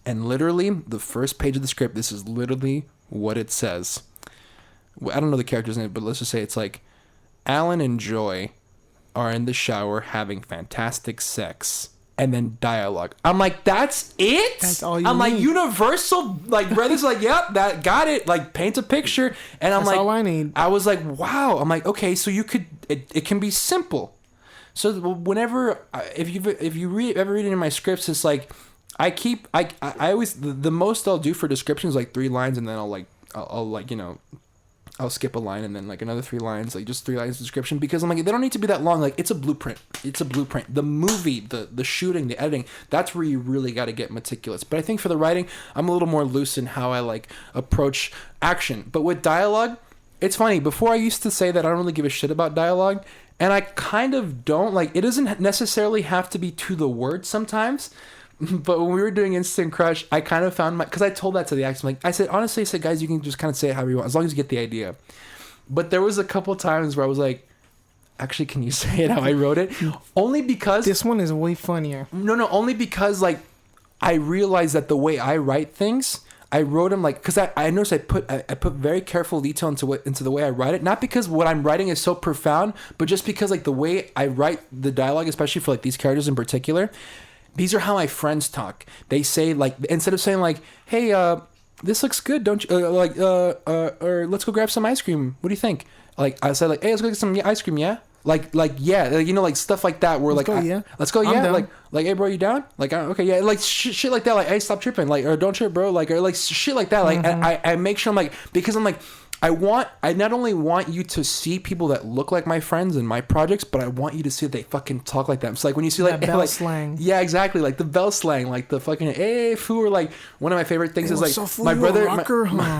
and literally the first page of the script, this is literally what it says. I don't know the character's name, but let's just say it's like, Alan and Joy are in the shower having fantastic sex. and then dialogue. I'm like, that's it? That's all you I'm like, need. Universal, like, brothers like, yep, that got it. Like, paint a picture. And I'm That's like, all I need. I was like, wow. I'm like, okay, so you could, it can be simple. So whenever, if you ever read any of my scripts, it's like, I always, the most I'll do for descriptions is like 3 lines, and then I'll like, you know, I'll skip a line and then like another 3 lines, like just 3 lines of description, because I'm like, they don't need to be that long. Like, it's a blueprint. It's a blueprint. The movie, the shooting, the editing, that's where you really got to get meticulous. But I think for the writing, I'm a little more loose in how I like approach action. But with dialogue, it's funny. Before I used to say that I don't really give a shit about dialogue, and I kind of don't. Like, it doesn't necessarily have to be to the word sometimes. But when we were doing Instant Crush, I kind of found because I told that to the actors. Like, I said, honestly, I said, guys, you can just kind of say it however you want, as long as you get the idea. But there was a couple times where I was like, actually, can you say it how I wrote it? Only because This one is way funnier. No, only because like I realized that the way I write things, I wrote them like, because I noticed I put very careful detail into the way I write it. Not because what I'm writing is so profound, but just because like the way I write the dialogue, especially for like these characters in particular. These are how my friends talk. They say, like, instead of saying like, hey, this looks good, don't you? Or let's go grab some ice cream. What do you think? Like, I said, like, hey, let's go get some ice cream, yeah? Yeah, you know, like stuff like that. Where Let's like, go, yeah. Let's go, I'm yeah. down. Like, hey, bro, you down? Like, okay, yeah. Like shit like that. Like, hey, stop tripping. Like, or don't trip, bro. Like, or like shit like that. Like, I make sure I'm like, because I'm like, I not only want you to see people that look like my friends in my projects, but I want you to see that they fucking talk like them. So like when you see like That Bell like, slang. yeah, exactly, like the Bell slang, like the fucking hey foo, or like one of my favorite things is like my brother,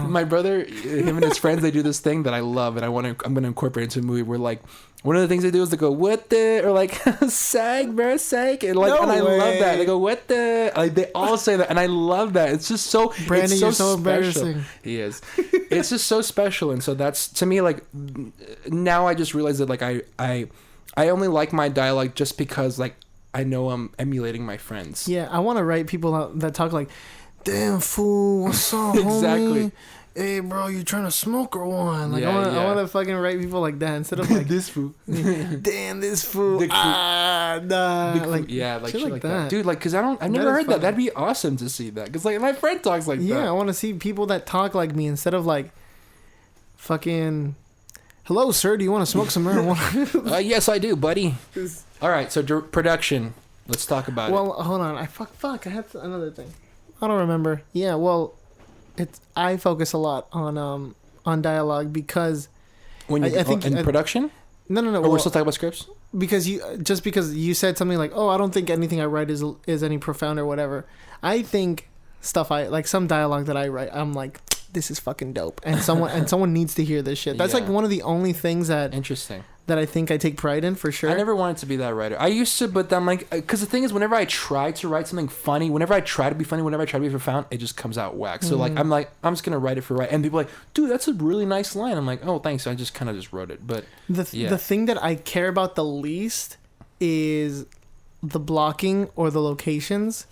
my brother, him and his friends, they do this thing that I love, and I'm gonna incorporate into a movie where like one of the things they do is they go what the, or like sag bro sag, and like, and I love that they go what the, like they all say that, and I love that. It's just so Brandon, it's so you're so special. embarrassing. He is. It's just so special, and so that's to me like now I just realize that like I only like my dialogue just because like I know I'm emulating my friends. Yeah, I want to write people out that talk like, damn fool, what's up, Exactly. homie? Hey, bro, you trying to smoke or what? Like, Yeah, I want to fucking write people like that instead of like this fool. damn this fool. Dick fool. Nah. Big fool. Like, Yeah, like shit like that. that. Dude, like, cause I've That never is heard that. funny. That'd be awesome to see that. Cause like my friend talks like Yeah, I that. want to see people that talk like me instead of like fucking, hello, sir, do you want to smoke some marijuana? Yes, I do, buddy. All right, so production. Let's talk about Well, hold on. I had another thing. I don't remember. Yeah, well, I focus a lot on dialogue because it. When you I think in production? no. Or Well, we're still talking about scripts? because you said something like, "Oh, I don't think anything I write is any profound or whatever." I think stuff I like, some dialogue that I write, I'm like, this is fucking dope, and someone needs to hear this shit. That's Yeah. like one of the only things that Interesting. I think I take pride in for sure. I never wanted to be that writer. I used to, but I'm like, because the thing is, whenever I try to write something funny, whenever I try to be funny, whenever I try to be profound, it just comes out whack. So like, I'm just gonna write it for right, and people are like, dude, that's a really nice line. I'm like, oh, thanks. So I just kind of just wrote it, but The yeah. thing that I care about the least is the blocking or the locations.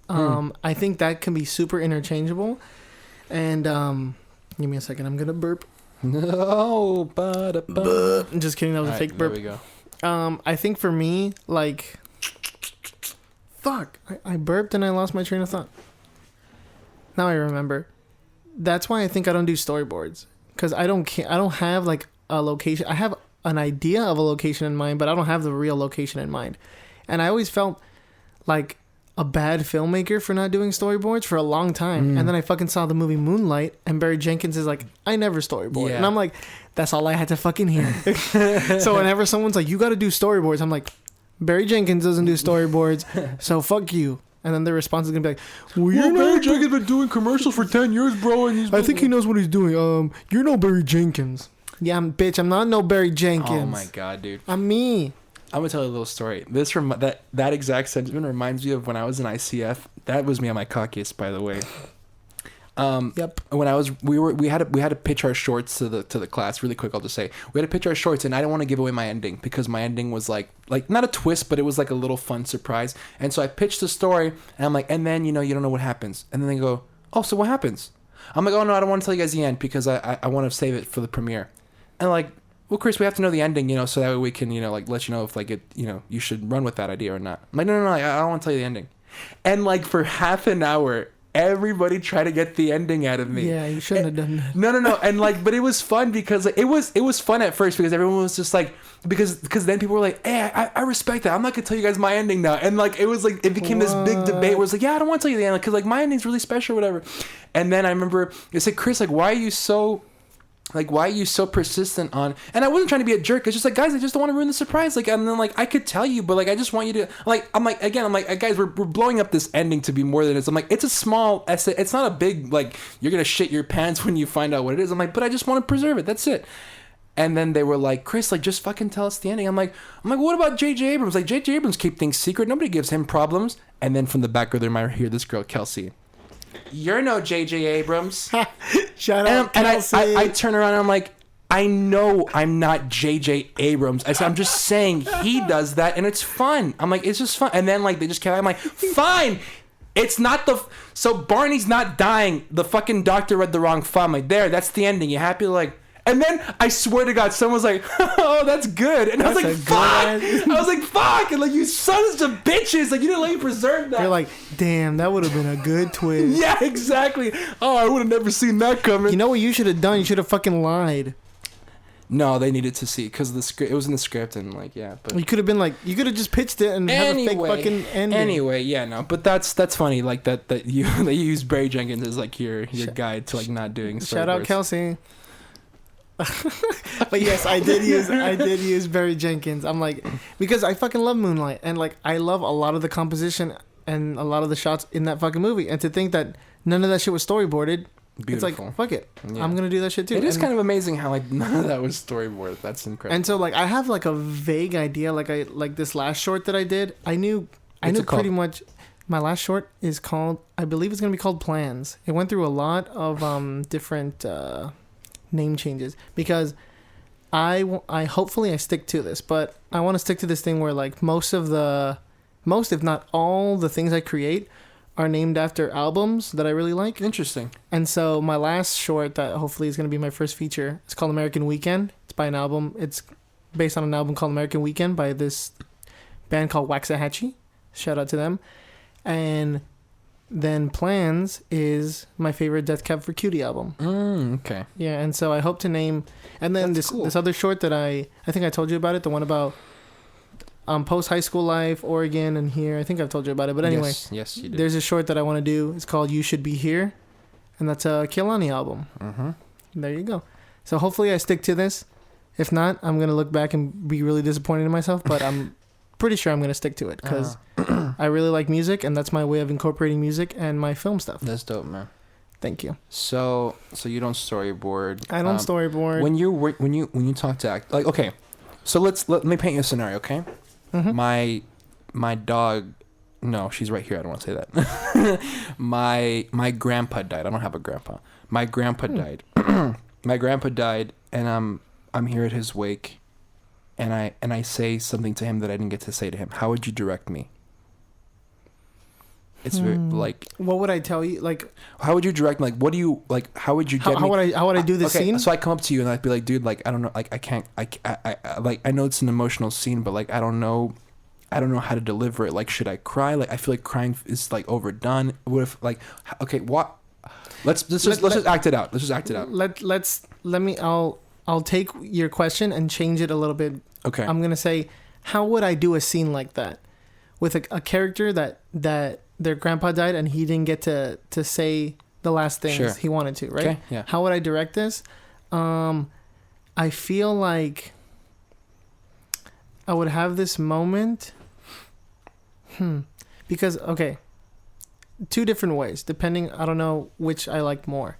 I think that can be super interchangeable. And give me a second. I'm gonna burp. No, I'm just kidding. That was a fake burp. There we go. I think for me, like, fuck, I burped and I lost my train of thought. Now I remember. That's why I think I don't do storyboards, because I don't have like a location. I have an idea of a location in mind, but I don't have the real location in mind. And I always felt like a bad filmmaker for not doing storyboards for a long time. And then I fucking saw the movie Moonlight, and Barry Jenkins is like, I never storyboard. Yeah. And I'm like, that's all I had to fucking hear. So whenever someone's like, you got to do storyboards, I'm like, Barry Jenkins doesn't do storyboards, so fuck you. And then the response is gonna be like, well, you're Barry not. Jenkins been doing commercials for 10 years, bro, and he's I think he knows what he's doing. You're no Barry Jenkins. Yeah, bitch, I'm not no Barry Jenkins. Oh my god, dude. I'm me. I'm gonna tell you a little story. This that exact sentiment reminds me of when I was in ICF. That was me on my caucus, by the way. Yep. When I was, we had to pitch our shorts to the class. Really quick, I'll just say we had to pitch our shorts, and I didn't want to give away my ending because my ending was like not a twist, but it was like a little fun surprise. And so I pitched the story, and I'm like, and then you don't know what happens. And then they go, oh, so what happens? I'm like, oh no, I don't want to tell you guys the end because I want to save it for the premiere. And like, well, Chris, we have to know the ending, so that way we can, like, let you know if, like, it, you should run with that idea or not. I'm like, no, I don't want to tell you the ending. And, like, for half an hour, everybody tried to get the ending out of me. Yeah, you shouldn't have done that. No. And, like, but it was fun because, like, it was fun at first because everyone was just like, because then people were like, hey, I respect that. I'm not going to tell you guys my ending now. And, like, it was like, it became this big debate where it's like, yeah, I don't want to tell you the ending because, like, my ending's really special or whatever. And then I remember it said, Chris, like, why are you so persistent on, and I wasn't trying to be a jerk. It's just like, guys, I just don't want to ruin the surprise. Like, and then, like, I could tell you, but, like, I just want you to, like, I'm like, guys, we're blowing up this ending to be more than it is. I'm like, it's a small essay. It's not a big, like, you're going to shit your pants when you find out what it is. I'm like, but I just want to preserve it. That's it. And then they were like, Chris, like, just fucking tell us the ending. I'm like, what about J.J. Abrams? Like, J.J. Abrams keep things secret. Nobody gives him problems. And then from the back of their mind, I hear this girl, Kelsey. You're no J.J. Abrams. Shut up, Kelsey. And I turn around and I'm like, I know I'm not J.J. Abrams. I said, I'm just saying he does that and it's fun. I'm like, it's just fun. And then, like, they just kept, I'm like, fine. It's not so Barney's not dying. The fucking doctor read the wrong file. I'm like, that's the ending. You happy? Like, and then I swear to God, someone was like, oh, that's good. And I was like, fuck. And, like, you sons of bitches. Like, you didn't let me preserve that. You're like, damn, that would have been a good twist. Yeah, exactly. Oh, I would have never seen that coming. You know what you should have done? You should have fucking lied. No, they needed to see because the script. It was in the script and, like, yeah. But you could have been like, you could have just pitched it and had a fake fucking ending. Anyway, yeah, no, but that's funny. Like that you use Barry Jenkins as, like, your guide to, like, not doing. Shout out Kelsey. But yes, I did use Barry Jenkins. I'm like, because I fucking love Moonlight and, like, I love a lot of the composition and a lot of the shots in that fucking movie. And to think that none of that shit was storyboarded. Beautiful. It's like, fuck it. Yeah. I'm going to do that shit too. It is kind of amazing how, like, none of that was storyboard. That's incredible. And so, like, I have, like, a vague idea. Like this last short that I did, I knew pretty much. My last short is called, I believe it's going to be called Plans. It went through a lot of different name changes because I hopefully I stick to this, but I want to stick to this thing where, like, most if not all the things I create are named after albums that I really like. Interesting. And so my last short that hopefully is going to be my first feature, it's called American Weekend. It's by an album. It's based on an album called American Weekend by this band called Waxahachie. Shout out to them. And then Plans is my favorite Death Cab for Cutie album. Okay. Yeah, and so I hope to name... And then this other short that I think I told you about it, the one about post-high school life, Oregon, and here. I think I've told you about it. But anyway, yes, you did. There's a short that I want to do. It's called You Should Be Here. And that's a Kehlani album. Mm-hmm. There you go. So hopefully I stick to this. If not, I'm going to look back and be really disappointed in myself. But I'm pretty sure I'm going to stick to it. Because I really like music. And that's my way of incorporating music and my film stuff. That's dope, man. Thank you. So you don't storyboard. I don't storyboard. When you talk to act, like, okay. So let me paint you a scenario, okay? Mm-hmm. My dog, no, she's right here. I don't want to say that. my grandpa died. I don't have a grandpa. My grandpa died. My grandpa died, and I'm here at his wake, and I say something to him that I didn't get to say to him. How would you direct me? It's very, like, what would I tell you? Like, how would you direct me? Like, what do you, like, how would you get me? How would I do this scene? So I come up to you and I'd be like, dude, like, I don't know, like, I like, I know it's an emotional scene, but, like, I don't know how to deliver it. Like, should I cry? Like, I feel like crying is, like, overdone. What if, like, okay, what? Let's just act it out. Let's just act it out. I'll take your question and change it a little bit. Okay. I'm gonna say, how would I do a scene like that with a character that their grandpa died and he didn't get to say the last things he wanted to, right? Okay, yeah. How would I direct this? I feel like I would have this moment. Because, okay, two different ways, depending, I don't know which I like more.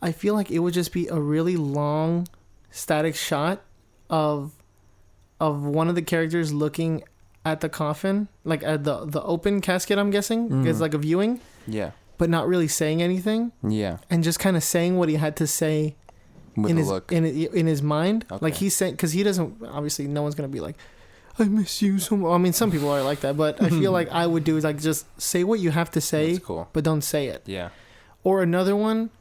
I feel like it would just be a really long static shot of one of the characters looking at the coffin, like at the open casket, I'm guessing. It's like a viewing. Yeah. But not really saying anything. Yeah. And just kind of saying what he had to say with in his mind. Okay. Like he's saying, because he doesn't, obviously no one's going to be like, I miss you so much. I mean, some people are like that, but I feel like I would do is like just say what you have to say, but don't say it. Yeah. Or another one,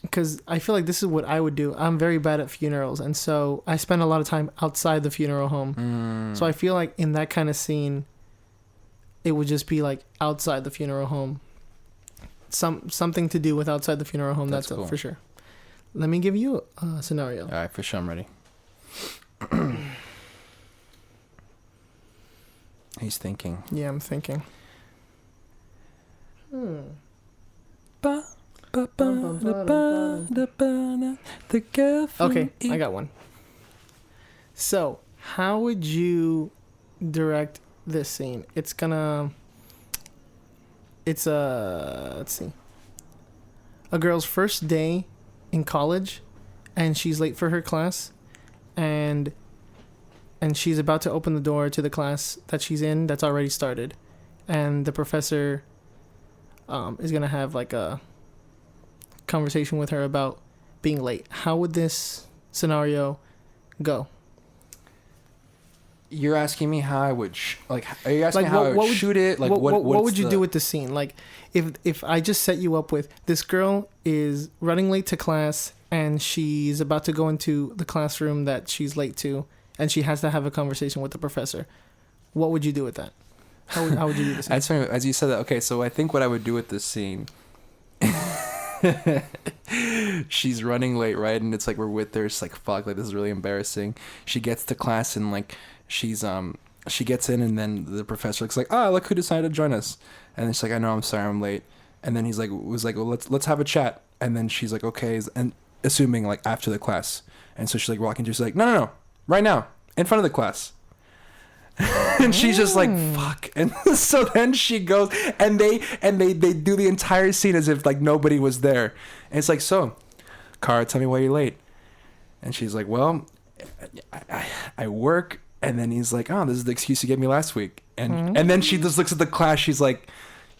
because I feel like this is what I would do. I'm very bad at funerals, and so I spend a lot of time outside the funeral home. So I feel like in that kind of scene, it would just be like outside the funeral home. Something to do with outside the funeral home. That's cool. For sure. Let me give you a scenario. All right, for sure, I'm ready. He's thinking. Yeah, I'm thinking. Okay, I got one. So, how would you direct this scene? Let's see. A girl's first day in college, and she's late for her class, and she's about to open the door to the class that she's in that's already started, and the professor is gonna have like a conversation with her about being late. How would this scenario go? You're asking me how I would are you asking how I would shoot it? Like what would you do with the scene? Like if I just set you up with this girl is running late to class and she's about to go into the classroom that she's late to, and she has to have a conversation with the professor. What would you do with that? How would you do this? That's funny, as you said that. Okay, so I think what I would do with this scene. She's running late, right? And it's like we're with her. It's like, fuck, like this is really embarrassing. She gets to class and like she gets in, and then the professor looks like, look who decided to join us. And then she's like, I know, I'm sorry, I'm late. And then he's like, well, let's have a chat. And then she's like, okay, and assuming like after the class. And so she's like walking through. She's like, no, right now, in front of the class. And she's just like, fuck. And so then she goes and they do the entire scene as if like nobody was there. And it's like, so Cara, tell me why you're late. And she's like, well, I work. And then he's like, oh, this is the excuse you gave me last week. And then she just looks at the class. She's like,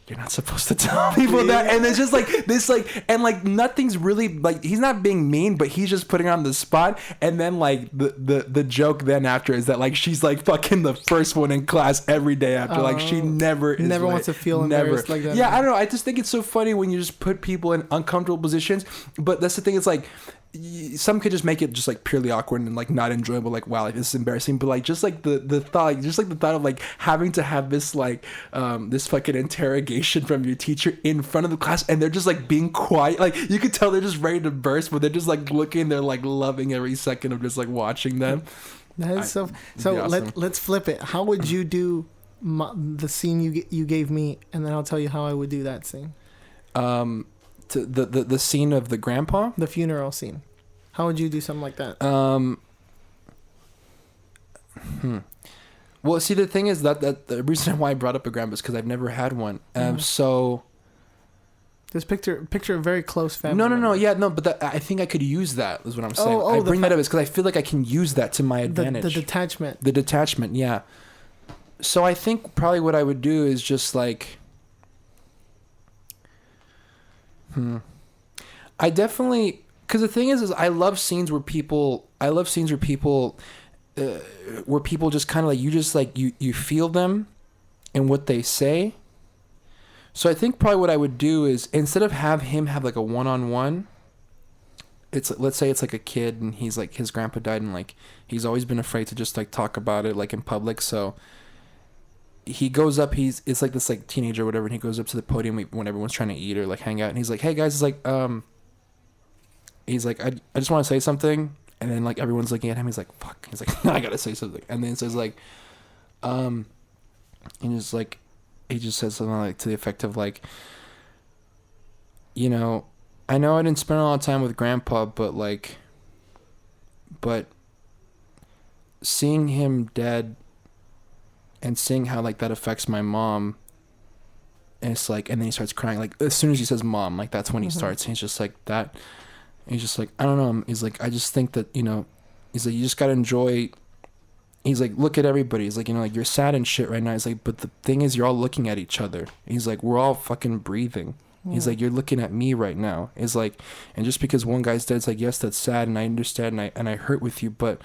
you're not supposed to tell people that. And it's just like this, like, and like nothing's really like, he's not being mean, but he's just putting her on the spot. And then like the joke then after is that like she's like fucking the first one in class every day after. Like she never wants to feel embarrassed like that. Yeah, I don't know. I just think it's so funny when you just put people in uncomfortable positions. But that's the thing. It's like some could just make it just like purely awkward and like not enjoyable. Like, wow, like this is embarrassing. But like just like the thought, like, just like the thought of like having to have this like this fucking interrogation from your teacher in front of the class, and they're just like being quiet. Like you could tell they're just ready to burst, but they're just like looking. They're like loving every second of just like watching them. That is so. Awesome. Let's flip it. How would you do the scene you gave me, and then I'll tell you how I would do that scene. To the scene of the grandpa, the funeral scene. How would you do something like that? Well, see, the thing is that the reason why I brought up a grandpa is because I've never had one. So just picture a very close family. No, but I think I could use that. Is what I'm saying. I bring that up is because I feel like I can use that to my advantage. The detachment. Yeah. So I think probably what I would do is just like. I definitely, because the thing is I love scenes where people just kind of like, you just like, you feel them and what they say. So I think probably what I would do is, instead of have him have like a one-on-one, let's say it's like a kid and he's like, his grandpa died and like, he's always been afraid to just like talk about it like in public. So he goes up, it's like this like teenager or whatever, and he goes up to the podium when everyone's trying to eat or like hang out, and he's like, hey guys, it's like I just want to say something. And then like everyone's looking at him, he's like, fuck, he's like, I gotta say something. And then it says like and just like, he just says something like to the effect of like, you know, I know I didn't spend a lot of time with grandpa, but seeing him dead and seeing how like that affects my mom, and it's like, and then he starts crying. Like as soon as he says mom, like that's when he starts. And he's just like that. And he's just like, I don't know. He's like, I just think that, you know, he's like, you just gotta enjoy. He's like, look at everybody. He's like, you know, like you're sad and shit right now. He's like, but the thing is, you're all looking at each other. He's like, we're all fucking breathing. He's like, you're looking at me right now. It's like, and just because one guy's dead, it's like, yes, that's sad, and I understand, and I hurt with you, but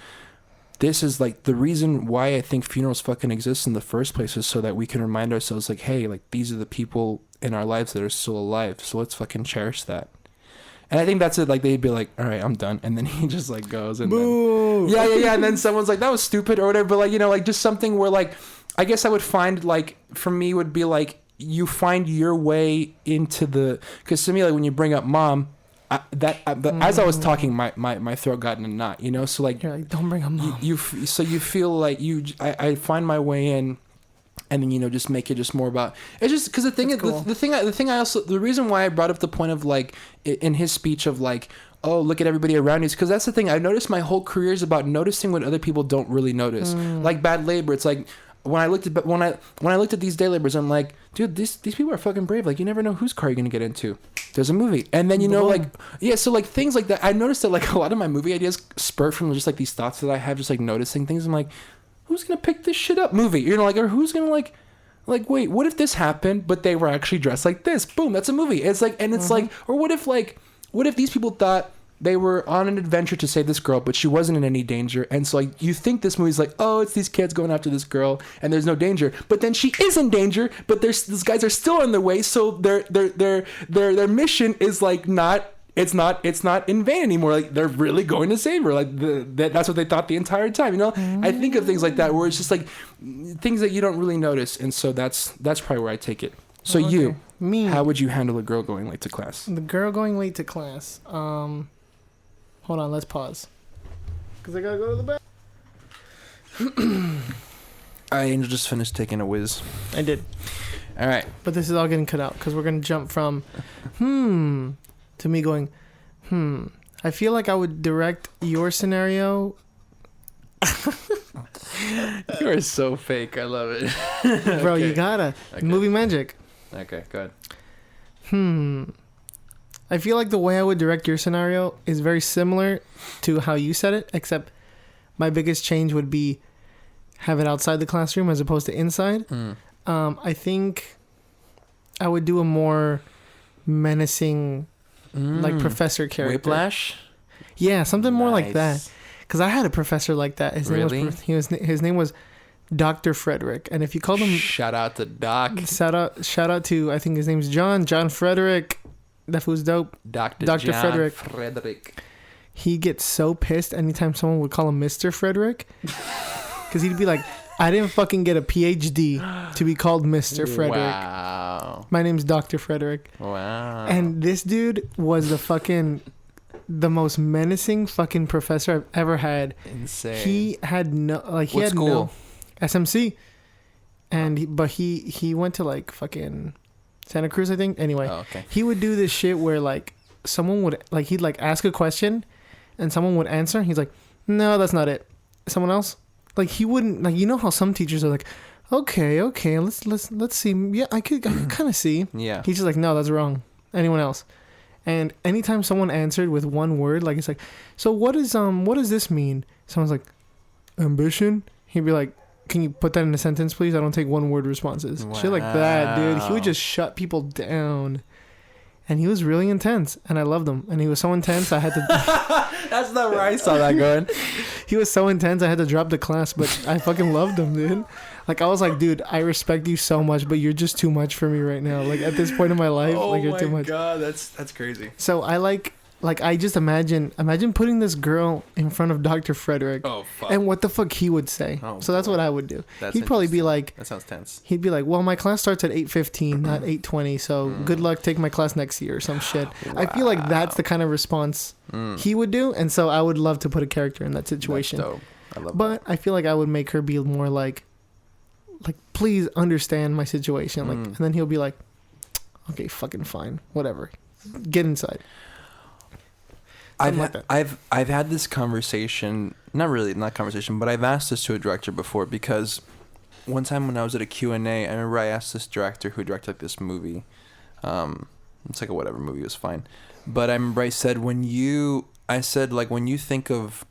this is like the reason why I think funerals fucking exist in the first place, is so that we can remind ourselves like, hey, like these are the people in our lives that are still alive, so let's fucking cherish that. And I think that's it. Like they'd be like, all right, I'm done, and then he just like goes and Boo. yeah, and then someone's like, that was stupid or whatever. But like, you know, like just something where like, I guess I would find like for me would be like you find your way into the, because to me like when you bring up mom. As I was talking, my throat got in a knot, you know. So like, you're like, don't bring up mom. So you feel like I find my way in, and then, you know, just make it just more about it's just because the thing is cool. the thing I also, the reason why I brought up the point of like in his speech of like, oh, look at everybody around you, is because that's the thing. I noticed my whole career is about noticing what other people don't really notice, like bad labor. It's like. When I looked at these day laborers, I'm like, dude, these people are fucking brave. Like, you never know whose car you're gonna get into. There's a movie, and then you know, like, yeah. So like things like that. I noticed that like a lot of my movie ideas spurt from just like these thoughts that I have, just like noticing things. I'm like, who's gonna pick this shit up? Movie, you know, like, or who's gonna like, wait, what if this happened, but they were actually dressed like this? Boom, that's a movie. It's like, and it's like, or what if these people thought they were on an adventure to save this girl, but she wasn't in any danger. And so like you think this movie's like, oh, it's these kids going after this girl and there's no danger. But then she is in danger, but these guys are still on their way, so their mission is like it's not in vain anymore. Like they're really going to save her. Like that's what they thought the entire time, you know? I think of things like that where it's just like things that you don't really notice, and so that's probably where I take it. So okay. Me, how would you handle a girl going late to class? The girl going late to class. Hold on, let's pause. Because I gotta go to the bathroom. Angel just finished taking a whiz. I did. All right. But this is all getting cut out because we're going to jump from to me going, I feel like I would direct your scenario. You are so fake. I love it. Bro, Okay. you gotta. Okay. Movie magic. Okay, go ahead. I feel like the way I would direct your scenario is very similar to how you said it, except my biggest change would be have it outside the classroom as opposed to inside. I think I would do a more menacing, like professor character. Whiplash? Yeah, something more like that. Because I had a professor like that. His name was Dr. Frederick, and if you called him, shout out to Doc. Shout out to, I think his name's John Frederick. That was dope. Dr. Frederick. He gets so pissed anytime someone would call him Mr. Frederick. Because he'd be like, I didn't fucking get a PhD to be called Mr. Frederick. Wow. My name's Dr. Frederick. Wow. And this dude was the most menacing fucking professor I've ever had. Insane. He had no, like, he what had school? no SMC. And he went to like fucking Santa Cruz, I think. Anyway, okay. He would do this shit where like someone would like, he'd like ask a question and someone would answer. He's like, no, that's not it. Someone else? Like he wouldn't, like, you know how some teachers are like, okay, let's see. Yeah, I could kind of see. Yeah. He's just like, no, that's wrong. Anyone else? And anytime someone answered with one word, like it's like, so what does this mean? Someone's like, ambition. He'd be like, can you put that in a sentence, please? I don't take one word responses. Wow. Shit like that, dude. He would just shut people down. And he was really intense. And I loved him. And he was so intense, I had to... That's not where I saw that going. He was so intense, I had to drop the class. But I fucking loved him, dude. Like, I was like, dude, I respect you so much, but you're just too much for me right now. Like, at this point in my life, like, you're too much. Oh, my God. That's crazy. So, I like, I just imagine putting this girl in front of Dr. Frederick. Oh, fuck. And what the fuck he would say. Oh, so that's what I would do. He'd probably be like... That sounds tense. He'd be like, well, my class starts at 8:15, not 8:20, so good luck taking my class next year or some shit. Wow. I feel like that's the kind of response he would do, and so I would love to put a character in that situation. That's dope. I love that. I feel like I would make her be more like, please understand my situation. Like, and then he'll be like, okay, fucking fine, whatever. Get inside. I've had this conversation, not conversation, but I've asked this to a director before, because one time when I was at a Q&A, I remember I asked this director who directed like this movie. It's like a whatever movie, it was fine. But I remember I said, when you think of,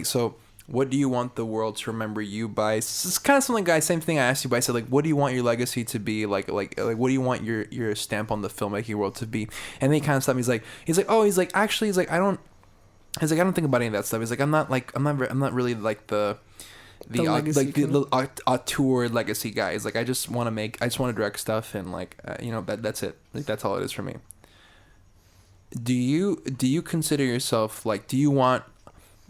so what do you want the world to remember you by? It's kind of something, guys, same thing I asked you, but I said, like, what do you want your legacy to be? Like what do you want your stamp on the filmmaking world to be? And then he kind of stopped me. He's like, I don't think about any of that stuff. He's like, I'm not really like the auteur legacy guy. He's like, I just want to direct stuff, and like, that's it. Like, that's all it is for me. do you consider yourself like, do you want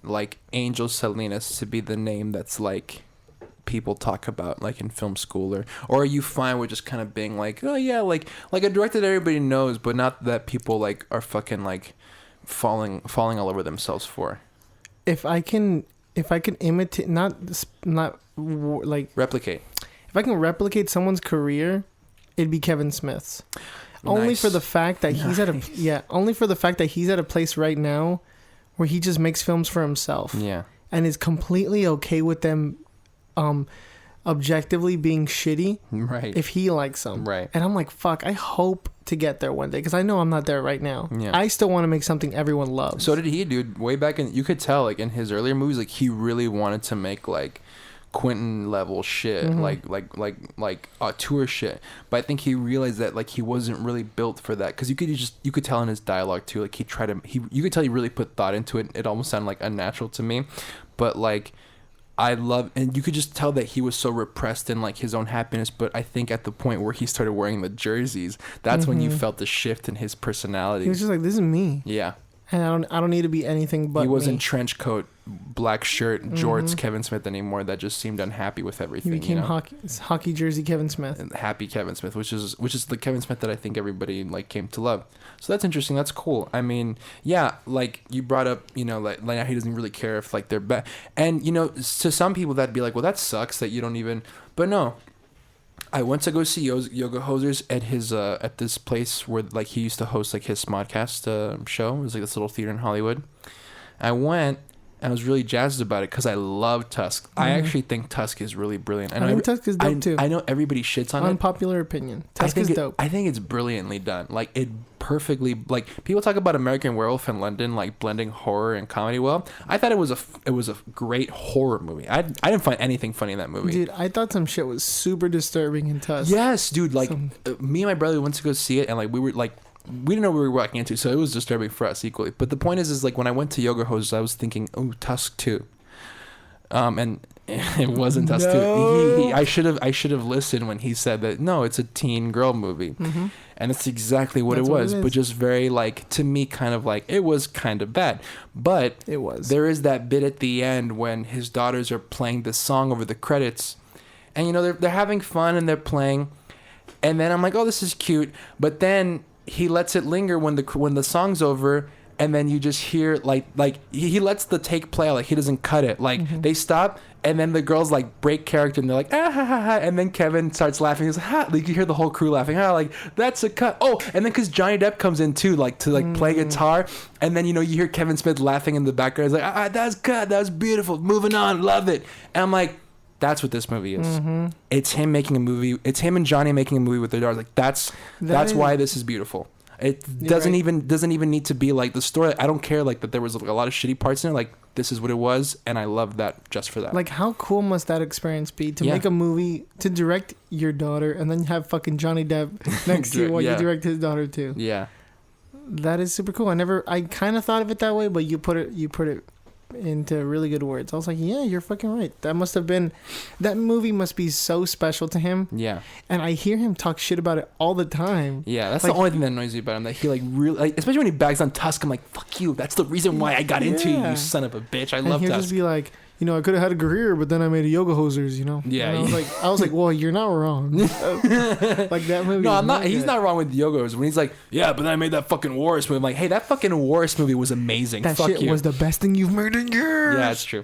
like Angel Salinas to be the name that's like people talk about like in film school, or are you fine with just kind of being like, oh yeah, like a director that everybody knows, but not that people like are fucking like falling all over themselves for? If I can imitate, like replicate. If I can replicate someone's career, it'd be Kevin Smith's. Only for the fact that he's at a place right now where he just makes films for himself. Yeah. And is completely okay with them objectively being shitty. Right. If he likes them. Right. And I'm like, fuck, I hope to get there one day, because I know I'm not there right now. Yeah. I still want to make something everyone loves. So did he, dude. Way back in, you could tell like in his earlier movies, like he really wanted to make like Quentin level shit, like Auteur shit. But I think he realized that like he wasn't really built for that, because you could tell in his dialogue too, like you could tell he really put thought into it. It almost sounded like unnatural to me, but like and you could just tell that he was so repressed in like his own happiness. But I think at the point where he started wearing the jerseys, that's when you felt the shift in his personality. He was just like, this is me. Yeah. And I don't need to be anything but he wasn't me. trench coat, black shirt, jorts Kevin Smith anymore. That just seemed unhappy with everything. He became hockey jersey Kevin Smith. And happy Kevin Smith, which is the Kevin Smith that I think everybody like came to love. So that's interesting. That's cool. I mean, yeah, like you brought up, you know, like now he doesn't really care if like they're bad. And you know, to some people that'd be like, well, that sucks that you don't even. But no. I went to go see Yoga Hosers at his at this place where like he used to host like his Smodcast show. It was like this little theater in Hollywood. I went and I was really jazzed about it because I love Tusk. I actually think Tusk is really brilliant. And I think Tusk is dope too. I know everybody shits on it. Unpopular opinion. Tusk is dope. I think it's brilliantly done. Like it perfectly, like people talk about American Werewolf in London, like blending horror and comedy well. I thought it was a great horror movie. I didn't find anything funny in that movie. Dude, I thought some shit was super disturbing in Tusk. Yes, dude. Like me and my brother went to go see it, and like we didn't know what we were walking into, so it was disturbing for us equally. But the point is like when I went to Yoga Hosers, I was thinking, oh, Tusk 2. And it wasn't Tusk 2. I should have listened when he said that, no, it's a teen girl movie. Mm-hmm. And it's exactly what it was, but just very like, to me, kind of like, it was kind of bad. But it was. There is that bit at the end when his daughters are playing this song over the credits, and you know, they're having fun and they're playing, and then I'm like, oh, this is cute. But then he lets it linger when the song's over, and then you just hear like he lets the take play out, like he doesn't cut it, like they stop, and then the girls like break character and they're like, ah ha ha ha, and then Kevin starts laughing. He's like, ha, like you hear the whole crew laughing, like that's a cut. Oh, and then because Johnny Depp comes in too, like to like play guitar, and then you know you hear Kevin Smith laughing in the background. He's like, that's cut, that was beautiful, moving on, love it. And I'm like, that's what this movie is. It's him making a movie. It's him and Johnny making a movie with their daughters. Like that's why this is beautiful. It doesn't even need to be like the story. I don't care like that there was like, a lot of shitty parts in it. Like this is what it was, and I love that just for that. Like how cool must that experience be to make a movie, to direct your daughter, and then have fucking Johnny Depp next to you while you direct his daughter too. Yeah, that is super cool. I kind of thought of it that way, but you put it into really good words. I was like, yeah, you're fucking right. That movie must be so special to him. Yeah. And I hear him talk shit about it all the time. Yeah, that's like, the only thing that annoys me about him, that he like really, like, especially when he bags on Tusk, I'm like, fuck you, that's the reason why I got into you son of a bitch. I love Tusk. He'll just be like, you know, I could have had a career, but then I made a Yoga Hosers, you know? Yeah. And I was like, well, you're not wrong. Like that movie. No, I'm not. He's not wrong with Yoga Hosers when he's like, yeah, but then I made that fucking Walrus movie. I'm like, hey, that fucking Walrus movie was amazing. That Fuck shit you. Was the best thing you've made in years. Yeah, it's true.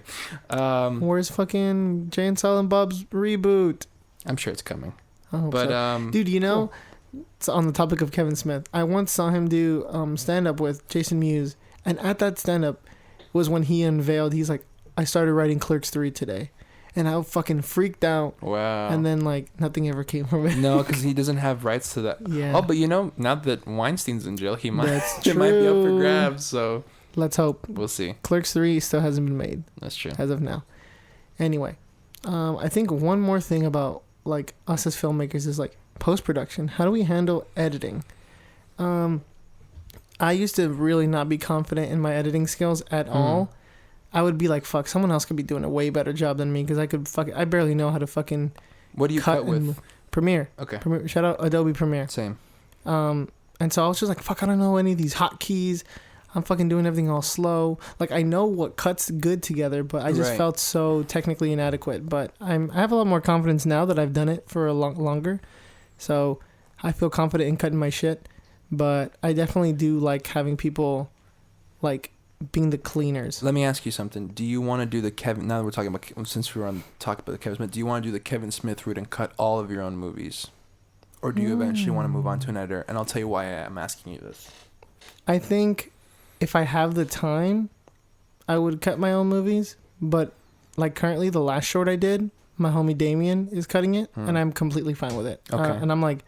Where's fucking Jay and Silent Bob's reboot? I'm sure it's coming. But so. Dude, you know, it's on the topic of Kevin Smith. I once saw him do stand up with Jason Mewes, and at that stand up was when he unveiled. He's like, I started writing Clerks 3 today. And I fucking freaked out. Wow. And then, like, nothing ever came from it. No, because he doesn't have rights to that. Yeah. Oh, but you know, now that Weinstein's in jail, it might be up for grabs, so. Let's hope. We'll see. Clerks 3 still hasn't been made. That's true. As of now. Anyway. I think one more thing about, like, us as filmmakers is, like, post-production. How do we handle editing? I used to really not be confident in my editing skills at all. I would be like, fuck, someone else could be doing a way better job than me, because I barely know how to fucking. What do you cut with? Premiere. Okay. Shout out Adobe Premiere. Same. And And so I was just like, fuck, I don't know any of these hotkeys. I'm fucking doing everything all slow. Like, I know what cuts good together, but I just felt so technically inadequate. But I have a lot more confidence now that I've done it for a longer. So I feel confident in cutting my shit. But I definitely do like having people, like, being the cleaners. Let me ask you something. Do you want to do the Kevin... Now that we're talking about... Since we were on talk about the Kevin Smith, do you want to do the Kevin Smith route and cut all of your own movies? Or do you eventually want to move on to an editor? And I'll tell you why I'm asking you this. I think if I have the time, I would cut my own movies. But like currently, the last short I did, my homie Damien is cutting it, and I'm completely fine with it. Okay. And I'm like,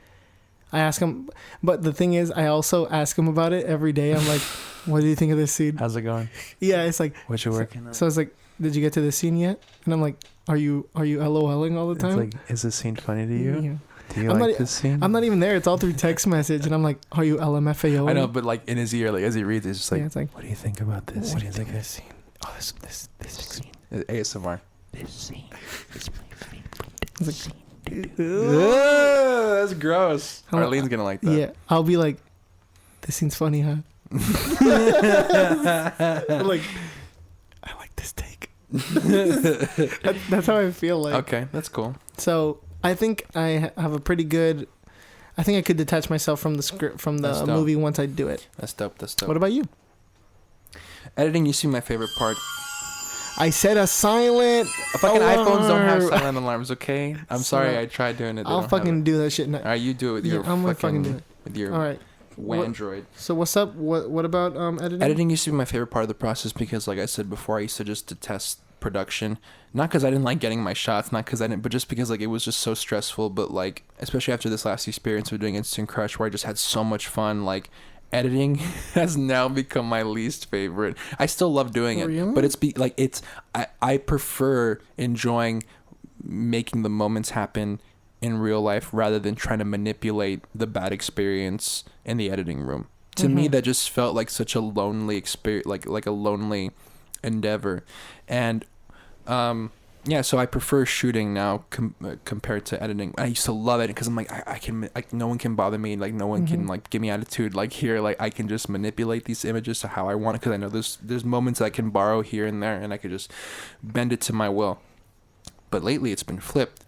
I ask him, but the thing is, I also ask him about it every day. I'm like, what do you think of this scene? How's it going? Yeah, it's like, what you working on? So it's like, did you get to this scene yet? And I'm like, are you LOLing all the time? It's like, is this scene funny to you? Yeah. Do you like this scene? I'm not even there. It's all through text message, and I'm like, "Are you LMFAO?" I know, but like in his ear, like as he reads, it's just like, yeah, it's like, "What do you think about this?" What do you think of this scene? Oh, this scene. ASMR. This scene is my favorite It's scene. That's gross. I'm like, Arlene's gonna like that. Yeah, I'll be like, "This scene's funny, huh?" I'm like, I like this take. That's how I feel like. Okay, that's cool. So I think I have a pretty good. I think I could detach myself from the script, from the movie once I do it. That's dope. That's dope. What about you? Editing used to be my favorite part. I said a silent. Fucking iPhones don't have alarm. silent alarms. Okay, I'm sorry. I tried doing it. They I'll don't have fucking it. do that shit. All right, you do it with Yeah, your I'm gonna fucking do it. with your All right. Wandroid. So what's up? What about editing? Editing used to be my favorite part of the process because, like I said before, I used to just detest production. Not because I didn't like getting my shots, not because I didn't, but just because like it was just so stressful. But like, especially after this last experience of doing Instant Crush, where I just had so much fun, like editing has now become my least favorite. I still love doing it, Really? but I prefer enjoying making the moments happen in real life rather than trying to manipulate the bad experience in the editing room. To me, that just felt like such a lonely experience, like a lonely endeavor. And yeah, so I prefer shooting now compared to editing. I used to love it because I'm like, I can, like, no one can bother me, like no one can like give me attitude. Like here, like I can just manipulate these images to how I want it because I know there's moments I can borrow here and there, and I could just bend it to my will. But lately, it's been flipped.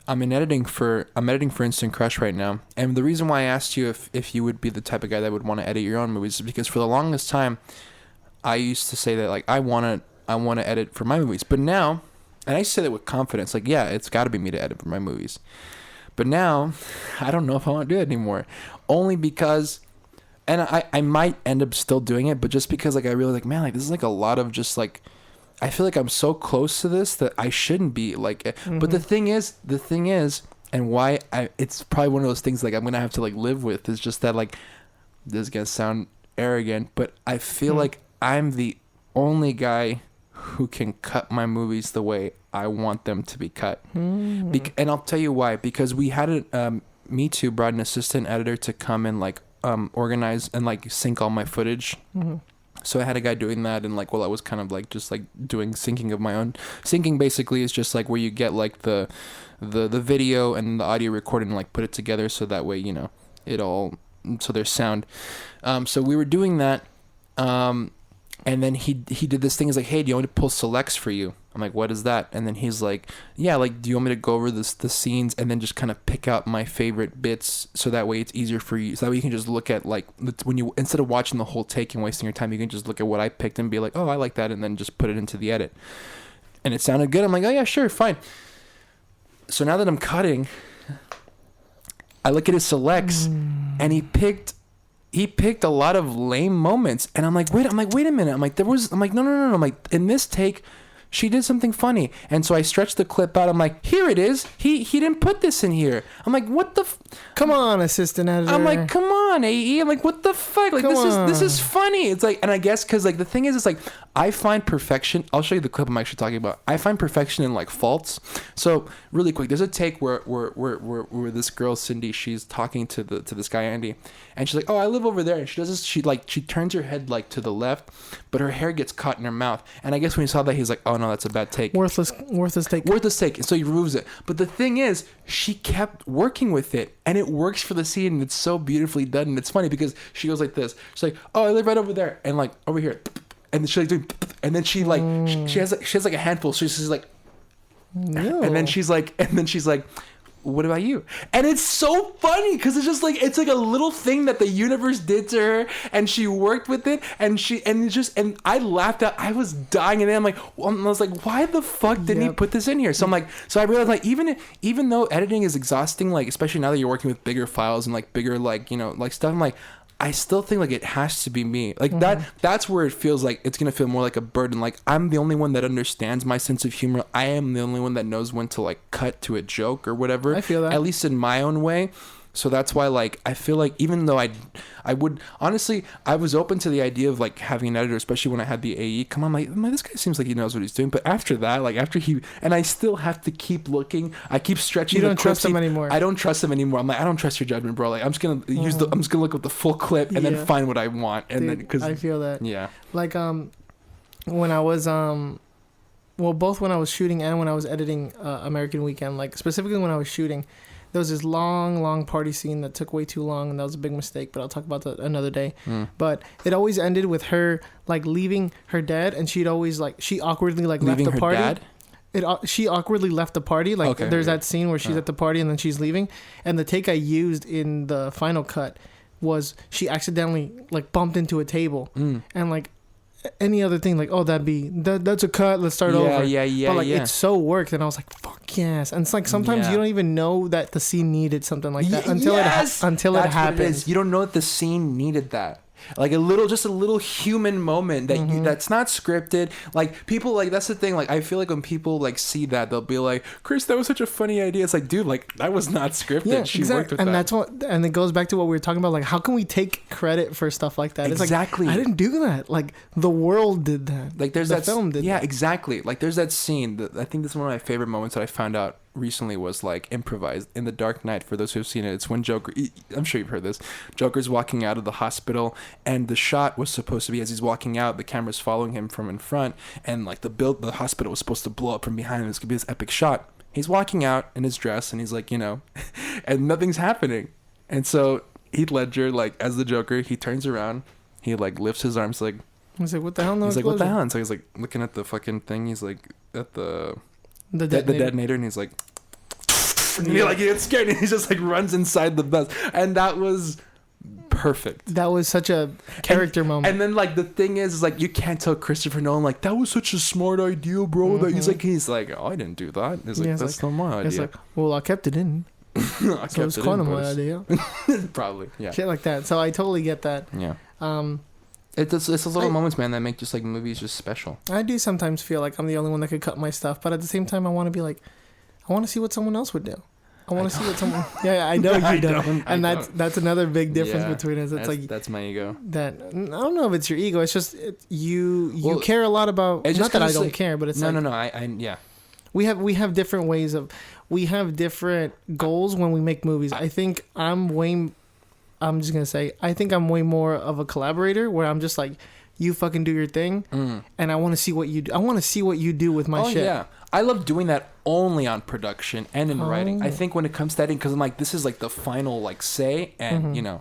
I'm editing for Instant Crush right now, and the reason why I asked you if you would be the type of guy that would want to edit your own movies is because for the longest time, I used to say that like I want to edit for my movies, but now, and I used to say that with confidence, like yeah, it's got to be me to edit for my movies, but now, I don't know if I want to do it anymore, only because, and I might end up still doing it, but just because like I really like, man, like this is like a lot of just like. I feel like I'm so close to this that I shouldn't be like, but the thing is, and why it's probably one of those things like I'm going to have to like live with is just that like, this is going to sound arrogant, but I feel like I'm the only guy who can cut my movies the way I want them to be cut. And I'll tell you why, because we had Me Too brought an assistant editor to come and like, organize and like sync all my footage. So I had a guy doing that, and like, well, I was kind of like just like doing syncing of my own. Syncing basically is just like where you get like the video and the audio recorded and like put it together so that way, you know, it all, so there's sound. So we were doing that, and then he did this thing. He's like, hey, do you want me to pull selects for you? I'm like, what is that? And then he's like, yeah, like, do you want me to go over the scenes and then just kind of pick out my favorite bits so that way it's easier for you. So that way you can just look at like, when you, instead of watching the whole take and wasting your time, you can just look at what I picked and be like, oh, I like that. And then just put it into the edit. And it sounded good. I'm like, oh yeah, sure, fine. So now that I'm cutting, I look at his selects and he picked a lot of lame moments. And I'm like, wait a minute. I'm like, no. I'm like, in this take, she did something funny. And so I stretched the clip out. I'm like, here it is. He didn't put this in here. I'm like, what the Come on, assistant editor. I'm like, come on, AE. I'm like, what the fuck? Like, this is funny. It's like, and I guess because like the thing is, it's like I find perfection. I'll show you the clip I'm actually talking about. I find perfection in like faults. So really quick, there's a take where this girl Cindy, she's talking to this guy Andy, and she's like, oh, I live over there. And she does this. She turns her head like to the left, but her hair gets caught in her mouth. And I guess when he saw that, he's like, oh no, that's a bad take. Worthless take. And so he removes it. But the thing is, she kept working with it, and it works for the scene, and it's so beautifully done. done. And it's funny because she goes like this. She's like, oh, I live right over there, and like over here, and she's like doing, and then she like she has like a handful. So she's like, No. and then she's like, what about you? And it's so funny because it's just like, it's like a little thing that the universe did to her, and she worked with it, and I laughed out. I was dying, and then I was like, why the fuck didn't he put this in here? So I'm like, so I realized like even though editing is exhausting, like especially now that you're working with bigger files and like bigger like like stuff, I'm like, I still think like it has to be me. Like that's where it feels like it's gonna feel more like a burden. Like I'm the only one that understands my sense of humor. I am the only one that knows when to like cut to a joke or whatever. I feel that. At least in my own way. So that's why like I feel like even though I would honestly, I was open to the idea of like having an editor, especially when I had the AE come on, like, man, this guy seems like he knows what he's doing. But after that, like and I still have to keep looking. I keep stretching. You don't trust him anymore. I don't trust him anymore. I'm like, I don't trust your judgment, bro. Like I'm just gonna I'm just gonna look at the full clip and then find what I want. And then because I feel that. Yeah. Like when I was both when I was shooting and when I was editing American Weekend, like specifically when I was shooting, there was this long party scene that took way too long, and that was a big mistake, but I'll talk about that another day. But it always ended with her like leaving her dad, and she'd always like, she awkwardly like Leaving left the her party. dad? She awkwardly left the party. Like there's that scene where she's at the party and then she's leaving, and the take I used in the final cut was she accidentally like bumped into a table, and like any other thing, like, oh, that's a cut, let's start over. But like it so worked, and I was like, fuck yes. And it's like sometimes you don't even know that the scene needed something like that until it happens. You don't know that the scene needed that. Like just a little human moment that that's not scripted. Like people, like that's the thing. Like I feel like when people like see that, they'll be like, Chris, that was such a funny idea. It's like, dude, like that was not scripted. Yeah, she worked with and that. that's what, and it goes back to what we were talking about. Like, how can we take credit for stuff like that? Exactly. It's like, I didn't do that. Like the world did that. Like there's the that film did. Yeah, that. exactly. Like there's that scene that I think this is one of my favorite moments that I found out recently was like improvised in The Dark Knight. For those who've seen it, it's when Joker, I'm sure you've heard this, Joker's walking out of the hospital, and the shot was supposed to be as he's walking out, the camera's following him from in front, and like the hospital was supposed to blow up from behind him. This could be this epic shot. He's walking out in his dress, and he's like, and nothing's happening. And so Heath Ledger, like as the Joker, he turns around, he like lifts his arms, like he's like, what the hell? No, he's like, what the hell? And so he's like looking at the fucking thing. He's like at the detonator, and he's like, and he like gets scared, and he just like runs inside the bus, and that was perfect. That was such a character moment. And then like the thing is like you can't tell Christopher Nolan like that was such a smart idea, bro. That he's like, oh, I didn't do that. He's like, that's not my idea. It's like, well, I kept it in. So it's kind of my idea. Probably, yeah. Shit like that. So I totally get that. Yeah. It's those little moments, man, that make just like movies just special. I do sometimes feel like I'm the only one that could cut my stuff, but at the same time, I want to be like, I want to see what someone else would do. I want to see what someone. Yeah, I know you don't. And that's another big difference between us. It's like that's my ego. That I don't know if it's your ego. It's just you care a lot about. It's not that I don't care, but it's no. Yeah. We have different ways of. We have different goals when we make movies. I think I'm just gonna say I think I'm way more of a collaborator where I'm just like, you fucking do your thing, and I want to see what you do. I want to see what you do with my shit. Yeah, I love doing that only on production and in writing. I think when it comes to editing, because I'm like, this is like the final like say, and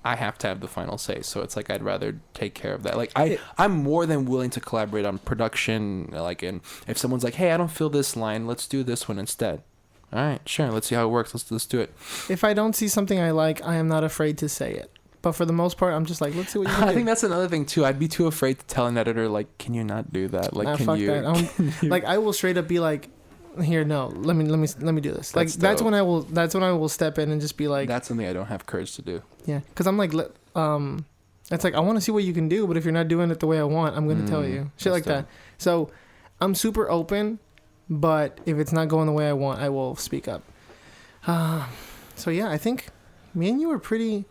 I have to have the final say. So it's like I'd rather take care of that. Like I'm more than willing to collaborate on production. Like, and if someone's like, hey, I don't feel this line, let's do this one instead. All right, sure. Let's see how it works. Let's do it. If I don't see something I like, I am not afraid to say it. But for the most part, I'm just like, let's see what you can do. I think that's another thing too. I'd be too afraid to tell an editor like, can you not do that? Like, can fuck you? That. Like, I will straight up be like, here, no, let me do this. Like, that's when I will step in and just be like, that's something I don't have courage to do. Yeah, because I'm like, it's like I want to see what you can do, but if you're not doing it the way I want, I'm gonna tell you shit like that. So I'm super open, but if it's not going the way I want, I will speak up. So yeah, I think me and you are pretty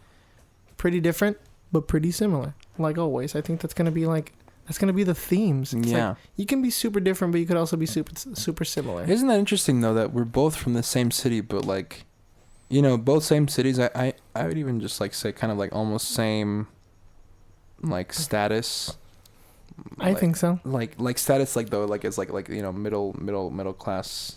different, but pretty similar. Like always, I think that's gonna be the themes. It's like, you can be super different, but you could also be super similar. Isn't that interesting though that we're both from the same city, but like, both same cities. I would even just like say kind of like almost same, like status. I think so. Like status, like though, like it's like middle class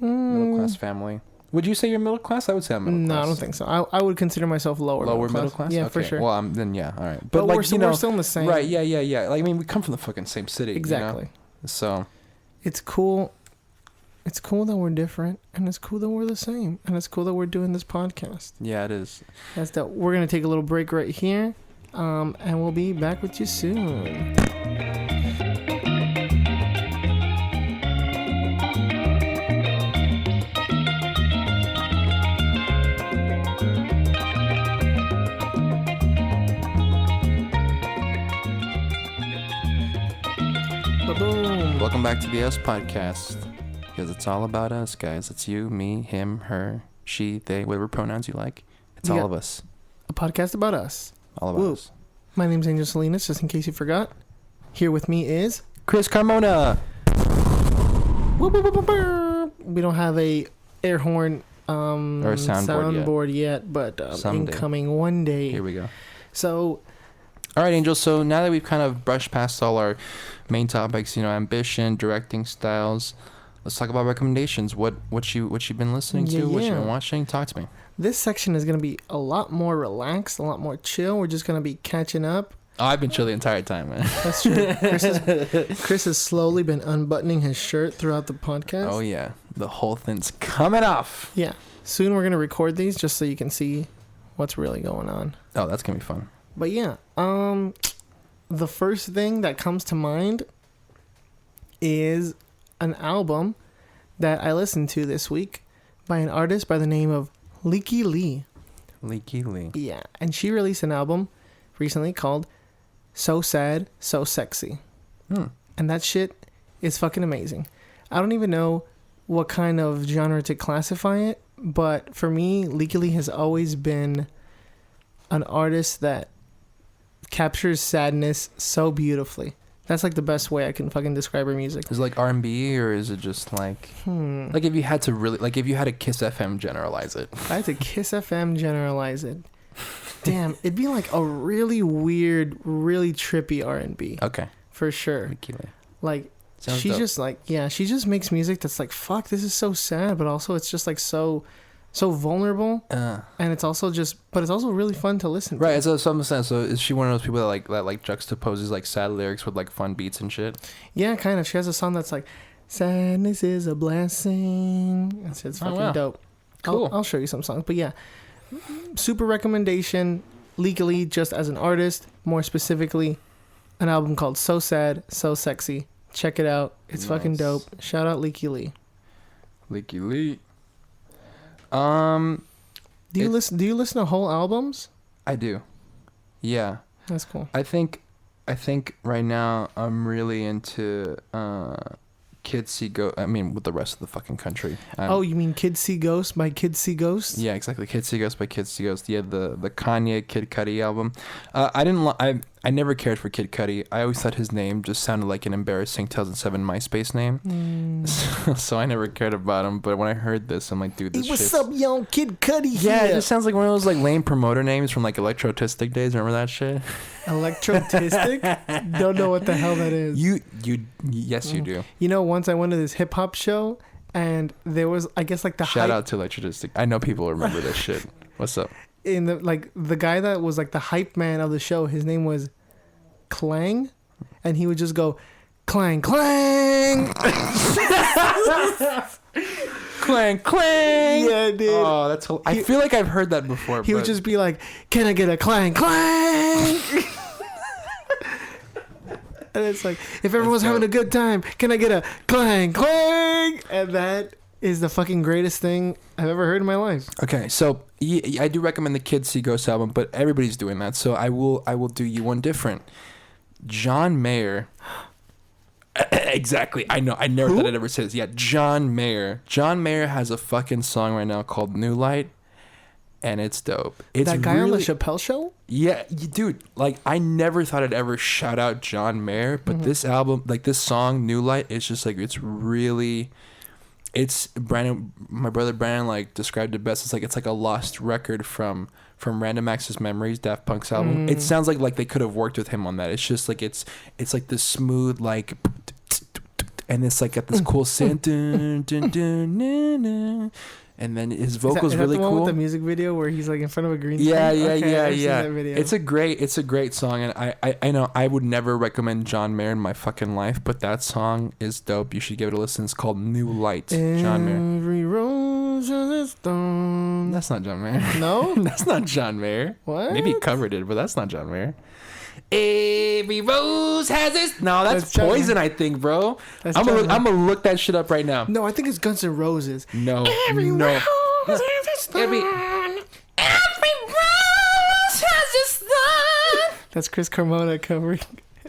family. Would you say you're middle class? I would say I'm middle class. No, I don't think so. I would consider myself lower Middle class. Yeah, okay. for sure. Well, then yeah, all right. But like we're still in the same. Right? Yeah. Like I mean, we come from the fucking same city. Exactly. You know? So It's cool. It's cool that we're different, and it's cool that we're the same, and it's cool that we're doing this podcast. yeah, it is. That's that. We're gonna take a little break right here, and we'll be back with you soon. Ba-boom. Welcome back to the Us Podcast, because it's all about us, guys. It's you, me, him, her, she, they, whatever pronouns you like. It's We all got of us. A podcast about us. All about Woo. us. My name's Angel Salinas, just in case you forgot. Here with me is... Chris Carmona. We don't have a air horn Or a soundboard yet, but Someday. incoming one day. Here we go. So, All right, Angel. So now that we've kind of brushed past all our main topics, ambition, directing styles, let's talk about recommendations. What you been listening to? What you been watching? Talk to me. this section is going to be a lot more relaxed, a lot more chill. We're just going to be catching up. Oh, I've been chill the entire time, man. That's true. Chris has slowly been unbuttoning his shirt throughout the podcast. Oh yeah, the whole thing's coming off. Yeah. Soon we're going to record these just so you can see what's really going on. Oh, that's gonna be fun. But yeah, the first thing that comes to mind is an album that I listened to this week by an artist by the name of Lykke Li. Lykke Li. Yeah, and she released an album recently called So Sad, So Sexy. And that shit is fucking amazing. I don't even know what kind of genre to classify it, but for me, Lykke Li has always been an artist that captures sadness so beautifully. That's like the best way I can fucking describe her music. Is it like R&B, or is it just like like if you had to really, like if you had to Kiss FM generalize it? If I had to Kiss FM generalize it, damn, it'd be like a really weird, really trippy R&B. Okay. For sure. Lykke Li. Like, Sounds she dope. just like, yeah, she just makes music that's like, fuck, this is so sad, but also it's just like so vulnerable, and it's also really fun to listen to. Right, so some sense. So is she one of those people that juxtaposes like sad lyrics with like fun beats and shit? Yeah, kind of. She has a song that's like, sadness is a blessing. It's fucking wow. dope. Cool. I'll show you some songs, but yeah, super recommendation. Lykke Li, just as an artist, more specifically, an album called So Sad, So Sexy. Check it out. It's fucking Nice. dope. Shout out Lykke Li. Lykke Li. Do you listen to whole albums? I do. Yeah. That's cool. I think right now I'm really into Kids See Ghost. I mean, with the rest of the fucking country. Oh, you mean Kids See Ghosts by Kids See Ghosts? Yeah, exactly. Kids See Ghost by Kids See Ghost. Yeah, the Kanye Kid Cudi album. I never cared for Kid Cudi. I always thought his name just sounded like an embarrassing 2007 MySpace name. So I never cared about him. But when I heard this, I'm like, dude, this Hey, what's shit's... up, young Kid Cudi? Yeah, it here? just sounds like one of those like lame promoter names from like Electro-Tistic days. Remember that shit? Electro-Tistic? Don't know what the hell that is. Yes, you do. You know, once I went to this hip hop show, and there was, I guess, like the Shout hype out to Electro-Tistic. I know people remember this shit. What's up? in the guy that was like the hype man of the show. His name was Clang, and he would just go clang clang. Clang, clang. Yeah, dude. Oh, that's. I feel like I've heard that before. He would just be like, "Can I get a clang clang?" And it's like, if everyone's having a good time, can I get a clang clang? And that is the fucking greatest thing I've ever heard in my life. Okay, so I do recommend the Kids See Ghost album, but everybody's doing that, so I will do you one different. John Mayer. Exactly. I know. I never thought I'd ever say this. Yeah, John Mayer. John Mayer has a fucking song right now called New Light, and it's dope. It's That guy really, on the Chappelle Show? Yeah, dude. Like, I never thought I'd ever shout out John Mayer, but this album, like this song, New Light, it's just like it's Brandon. My brother Brandon like described it best. It's like a lost record from Random Access Memories, Daft Punk's album. It sounds like they could have worked with him on that. It's just like it's like this smooth like, and it's like got this cool synth, dun, dun, dun, na, na. And then his Is that vocals really the one cool. with the music video where he's like in front of a green Yeah, screen? yeah, Okay, yeah, I've seen yeah. that video. It's a great song, and I know I would never recommend John Mayer in my fucking life, but that song is dope. You should give it a listen. It's called New Light. John Mayer. Every rose has its thorn. That's not John Mayer. No? That's not John Mayer. What? Maybe he covered it, but that's not John Mayer. Every rose has its... No, that's John Poison, Mayer. I think, bro. That's I'm John Mayer. gonna look that shit up right now. No, I think it's Guns N' Roses. No, Every no. rose has its thorn. Every rose has its thorn. That's Chris Carmona covering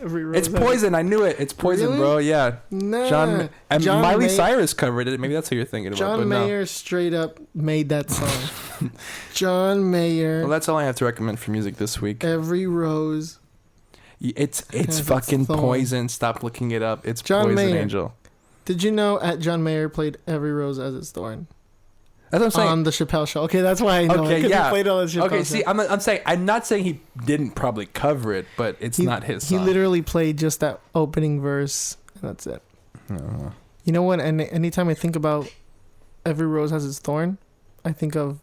Every Rose. It's Poison. I knew it. It's Poison, Really? bro. Yeah. Nah. John and John Miley May- Cyrus covered it. Maybe that's who you're thinking about. John but Mayer straight up made that song. John Mayer. No. Well, that's all I have to recommend for music this week. Every Rose. It's Has its fucking thorn. Poison. Stop looking it up. It's John Poison Mayer. Angel. Did you know John Mayer played Every Rose as its thorn That's what I'm saying. on the Chappelle Show? Okay, that's why I know. Okay, because yeah. He played on the Chappelle Okay, Show. see, I'm not saying he didn't probably cover it, but it's not his He song. literally played just that opening verse, and that's it. No. You know what? And anytime I think about Every Rose Has Its Thorn, I think of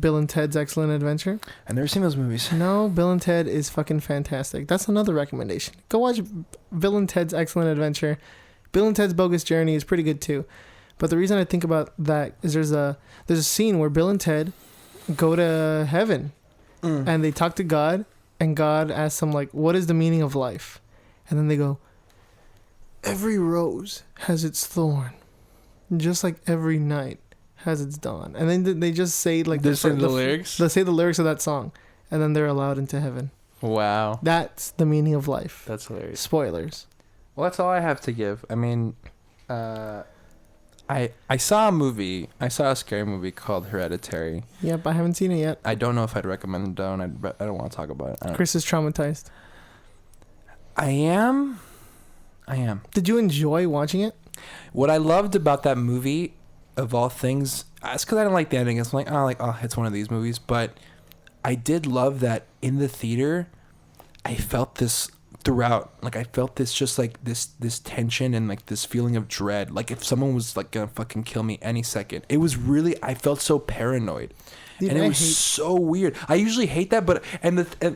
Bill and Ted's Excellent Adventure. I've never seen those movies. No, Bill and Ted is fucking fantastic. That's another recommendation. Go watch Bill and Ted's Excellent Adventure. Bill and Ted's Bogus Journey is pretty good too. But the reason I think about that is there's a scene where Bill and Ted go to heaven and they talk to God, and God asks them like, what is the meaning of life? And then they go, every rose has its thorn, just like every night has its dawn. And then they just say like They say the lyrics? They say the lyrics of that song, and then they're allowed into heaven. Wow. That's the meaning of life. That's hilarious. Spoilers. Well, that's all I have to give. I mean, I saw a movie. I saw a scary movie called Hereditary. Yep, I haven't seen it yet. I don't know if I'd recommend it, though, and I don't want to talk about it. Chris is traumatized. I am. Did you enjoy watching it? What I loved about that movie, of all things, it's because I didn't like the ending. It's like, it's one of these movies. But I did love that in the theater, I felt this throughout. Like, I felt this just like this tension and like this feeling of dread. Like, if someone was like gonna fucking kill me any second. It was really, I felt so paranoid. Dude, And it I was hate- so weird. I usually hate that, but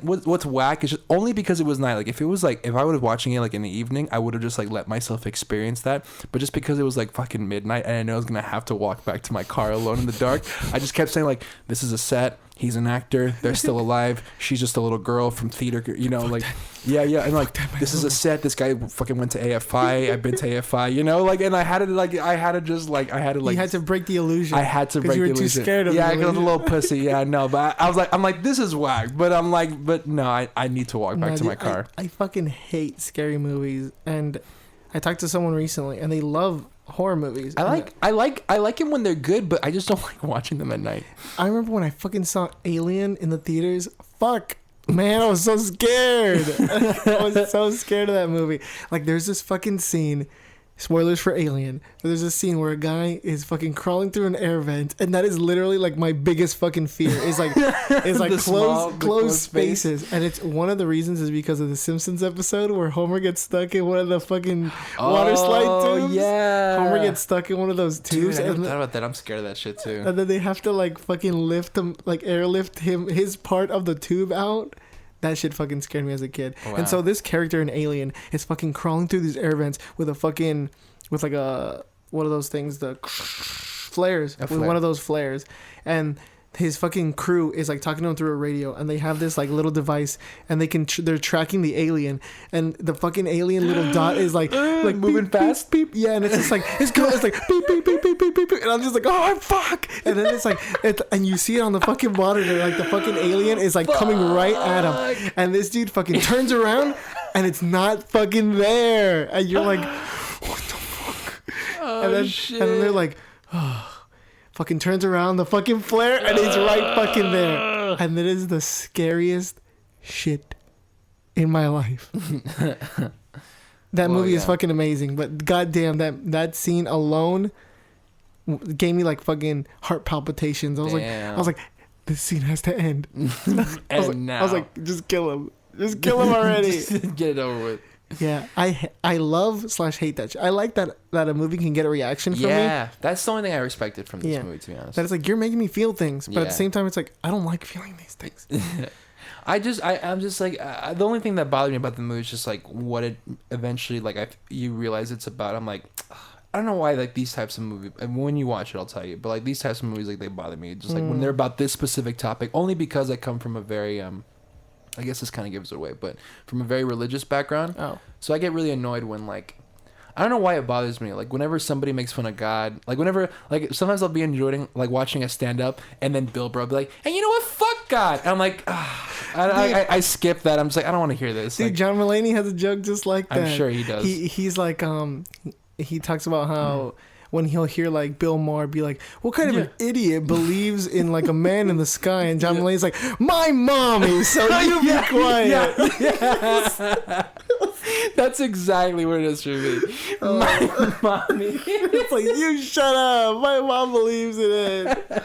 what's whack is just only because it was night. Like if it was like if I was watching it like in the evening, I would have just like let myself experience that. But just because it was like fucking midnight and I know I was gonna have to walk back to my car alone in the dark, I just kept saying like, this is a set. He's an actor. They're still alive. She's just a little girl from theater. You know, like yeah. And like this is a set. This guy fucking went to AFI. I've been to AFI. You know, like and I had to You had to break the illusion. I had to 'Cause break you were the too illusion. scared of yeah, the I got a illusion. little pussy. Yeah, I know, but I'm like, this is whack. But no, I need to walk back No, to dude, my car. I fucking hate scary movies, and I talked to someone recently, and they love horror movies. I like them when they're good, but I just don't like watching them at night. I remember when I fucking saw Alien in the theaters. Fuck, man, I was so scared. I was so scared of that movie. Like, there's this fucking scene. Spoilers for Alien. But there's a scene where a guy is fucking crawling through an air vent, and that is literally like my biggest fucking fear. Is like The closed closed space. spaces, and it's one of the reasons is because of the Simpsons episode where Homer gets stuck in one of the fucking water slide tubes. Yeah, Homer gets stuck in one of those tubes, Dude, I never and, thought about that. I'm scared of that shit too. and then they have to like fucking lift him, like airlift his part of the tube out. That shit fucking scared me as a kid. Wow. And so this character in Alien is fucking crawling through these air vents with like a one of those things, the flares, with flare. one of those flares, and his fucking crew is like talking to him through a radio, and they have this like little device, and they're tracking the alien, and the fucking alien little dot is like moving beep, fast? beep, beep. Yeah, and it's just like it's like beep beep beep beep beep beep, beep, and I'm just like, oh fuck, and then it's like and you see it on the fucking monitor, like the fucking alien is like coming right at him, and this dude fucking turns around, and it's not fucking there, and you're like, what the fuck? and then they're like, oh. Fucking turns around, the fucking flare, and he's right fucking there. And that is the scariest shit in my life. That movie is fucking amazing, but goddamn, that scene alone gave me like fucking heart palpitations. I was like, this scene has to end. I was like, just kill him. Just kill him already. Just get it over with. Yeah, I love / hate that. I like that a movie can get a reaction from me. Yeah, that's the only thing I respected from this movie, to be honest. That it's like you're making me feel things, but at Yeah. the same time, it's like I don't like feeling these things. I'm just like the only thing that bothered me about the movie is just like what it eventually you realize it's about. I'm like, I don't know why like these types of movies. And when you watch it, I'll tell you. But like these types of movies, like they bother me. Just like when they're about this specific topic, only because I come from a very I guess this kind of gives it away, but from a very religious background. Oh, So I get really annoyed when like, I don't know why it bothers me. Like whenever somebody makes fun of God, like whenever, like sometimes I'll be enjoying like watching a stand up and then Bill Burr will be like, hey, you know what? Fuck God. And I'm like, I skip that. I'm just like, I don't want to hear this. dude, Like, John Mulaney has a joke just like that. I'm sure he does. He's like he talks about how when he'll hear like Bill Maher be like, what kind of an idiot believes in like a man in the sky? And John Mulaney's like, my mommy, so you be quiet. Yeah. That's exactly what it is for me. My mommy. It's like, you shut up. My mom believes in it.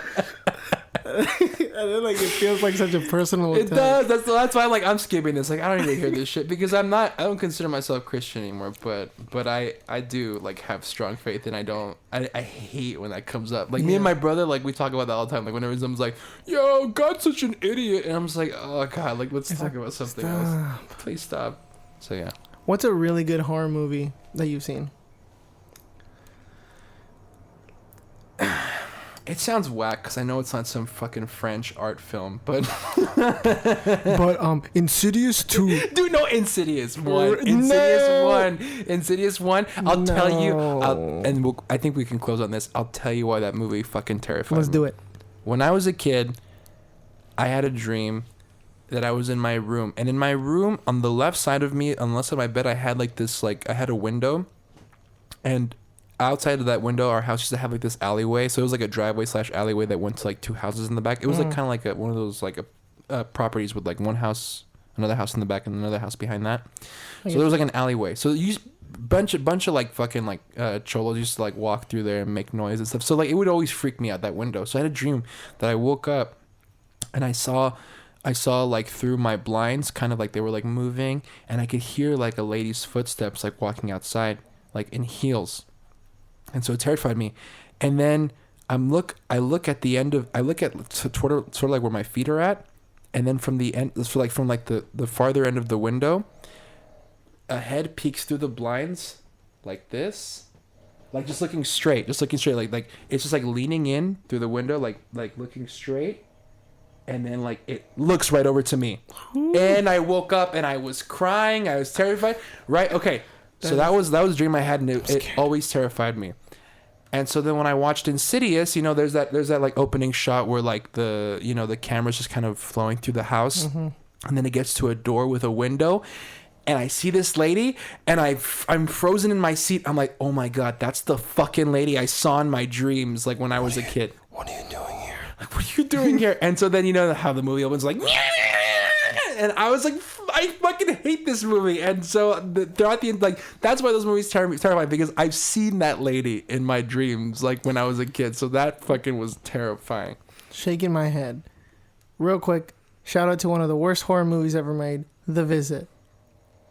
And then like it feels like such a personal It attack. does. That's why like I'm skipping this. Like I don't even hear this shit because I don't consider myself Christian anymore. But I do like have strong faith, and I hate when that comes up. Like me and my brother, like we talk about that all the time. Like whenever someone's like, "Yo, God's such an idiot," and I'm just like, "Oh God, like let's talk about something else. Please stop." So yeah. What's a really good horror movie that you've seen? It sounds whack because I know it's not some fucking French art film, but But Insidious 2. dude, no, Insidious 1. No. Insidious 1. I'll tell you, No. I think we can close on this. I'll tell you why that movie fucking terrified Let's me. do it. When I was a kid, I had a dream that I was in my room, and in my room on the left side of me, on the left side of my bed, I had like this, like I had a window, and outside of that window, our house used to have like this alleyway. So it was like a driveway / alleyway that went to like two houses in the back. It was like kind of like one of those like properties with like one house, another house in the back, and another house behind that. So there was like an alleyway. So you bunch of like fucking like cholos used to like walk through there and make noise and stuff. So like it would always freak me out, that window. So I had a dream that I woke up and I saw like through my blinds, kind of like they were like moving, and I could hear like a lady's footsteps like walking outside, like in heels. And so it terrified me. And then I look at the end of, sort of like where my feet are at. And then from the end, so like from like the farther end of the window, a head peeks through the blinds like this, like just looking straight, like it's just like leaning in through the window, like looking straight. And then like it looks right over to me. And I woke up and I was crying. I was terrified. Right. Okay. So that was a dream I had, and it always terrified me. And so then when I watched Insidious, you know, there's that like opening shot where like the camera's just kind of flowing through the house, and then it gets to a door with a window, and I see this lady, and I'm frozen in my seat. I'm like, oh my God, that's the fucking lady I saw in my dreams, like when I was a kid. What are you doing here? Like, what are you doing here? And so then you know how the movie opens, like, and I was like, I fucking hate this movie. And so throughout the end, like, that's why those movies terrify me, because I've seen that lady in my dreams, like when I was a kid. So that fucking was terrifying. Shaking my head. Real quick, shout out to one of the worst horror movies ever made, The Visit.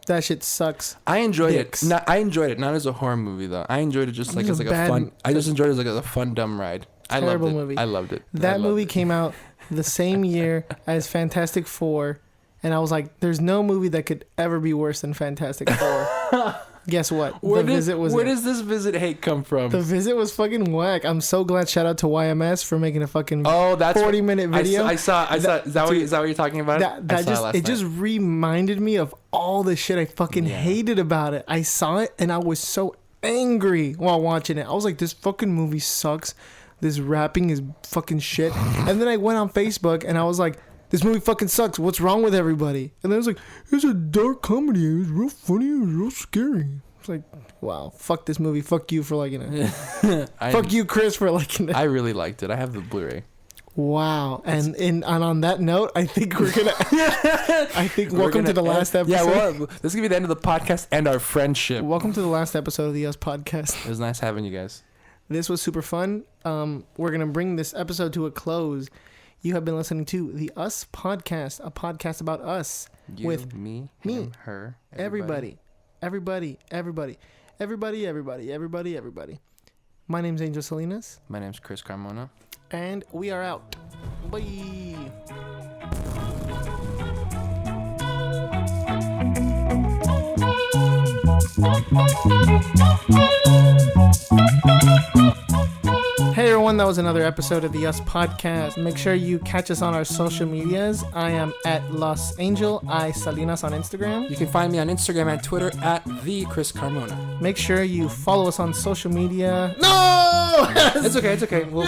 That shit sucks. I enjoyed Dicks. it. I enjoyed it not as a horror movie though. I enjoyed it just like as like a fun. I just enjoyed it as like a fun dumb ride. I loved Terrible it. movie. I loved it. That movie came out the same year as Fantastic Four, and I was like, there's no movie that could ever be worse than Fantastic Four. Guess what? Where Where does this Visit hate come from? The Visit was fucking whack. I'm so glad. Shout out to YMS for making a fucking that's 40-minute video. I saw. Is that what you're talking about? It just reminded me of all the shit I fucking hated about it. I saw it and I was so angry while watching it. I was like, this fucking movie sucks. This rapping is fucking shit. And then I went on Facebook and I was like, this movie fucking sucks. What's wrong with everybody? And then it was like, it's a dark comedy. It was real funny. It was real scary. It's like, wow, fuck this movie. Fuck you for liking it. Fuck you, Chris, for liking it. I really liked it. I have the Blu-ray. Wow. And on that note, I think we're gonna welcome to the last episode. Yeah, well, this is gonna be the end of the podcast and our friendship. Welcome to the last episode of the Us Podcast. It was nice having you guys. This was super fun. We're gonna bring this episode to a close. You have been listening to the Us Podcast, a podcast about us You, with me, me, him, her, everybody. everybody. My name's Angel Salinas, My name's Chris Carmona. and we are out. Bye. Hey everyone, that was another episode of the Us Podcast. Make sure you catch us on our social medias. I am at Los Angel I Salinas on Instagram. You can find me on Instagram and Twitter at the Chris Carmona. Make sure you follow us on social media. No! It's okay. We'll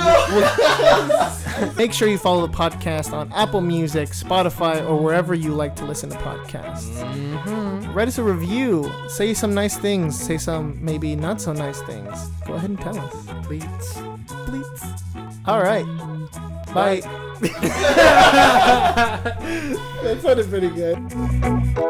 Make sure you follow the podcast on Apple Music, Spotify, or wherever you like to listen to podcasts. Write us a review. Say some nice things. Say some maybe not so nice things. Go ahead and tell us. Please. All right. Bye. That sounded pretty good.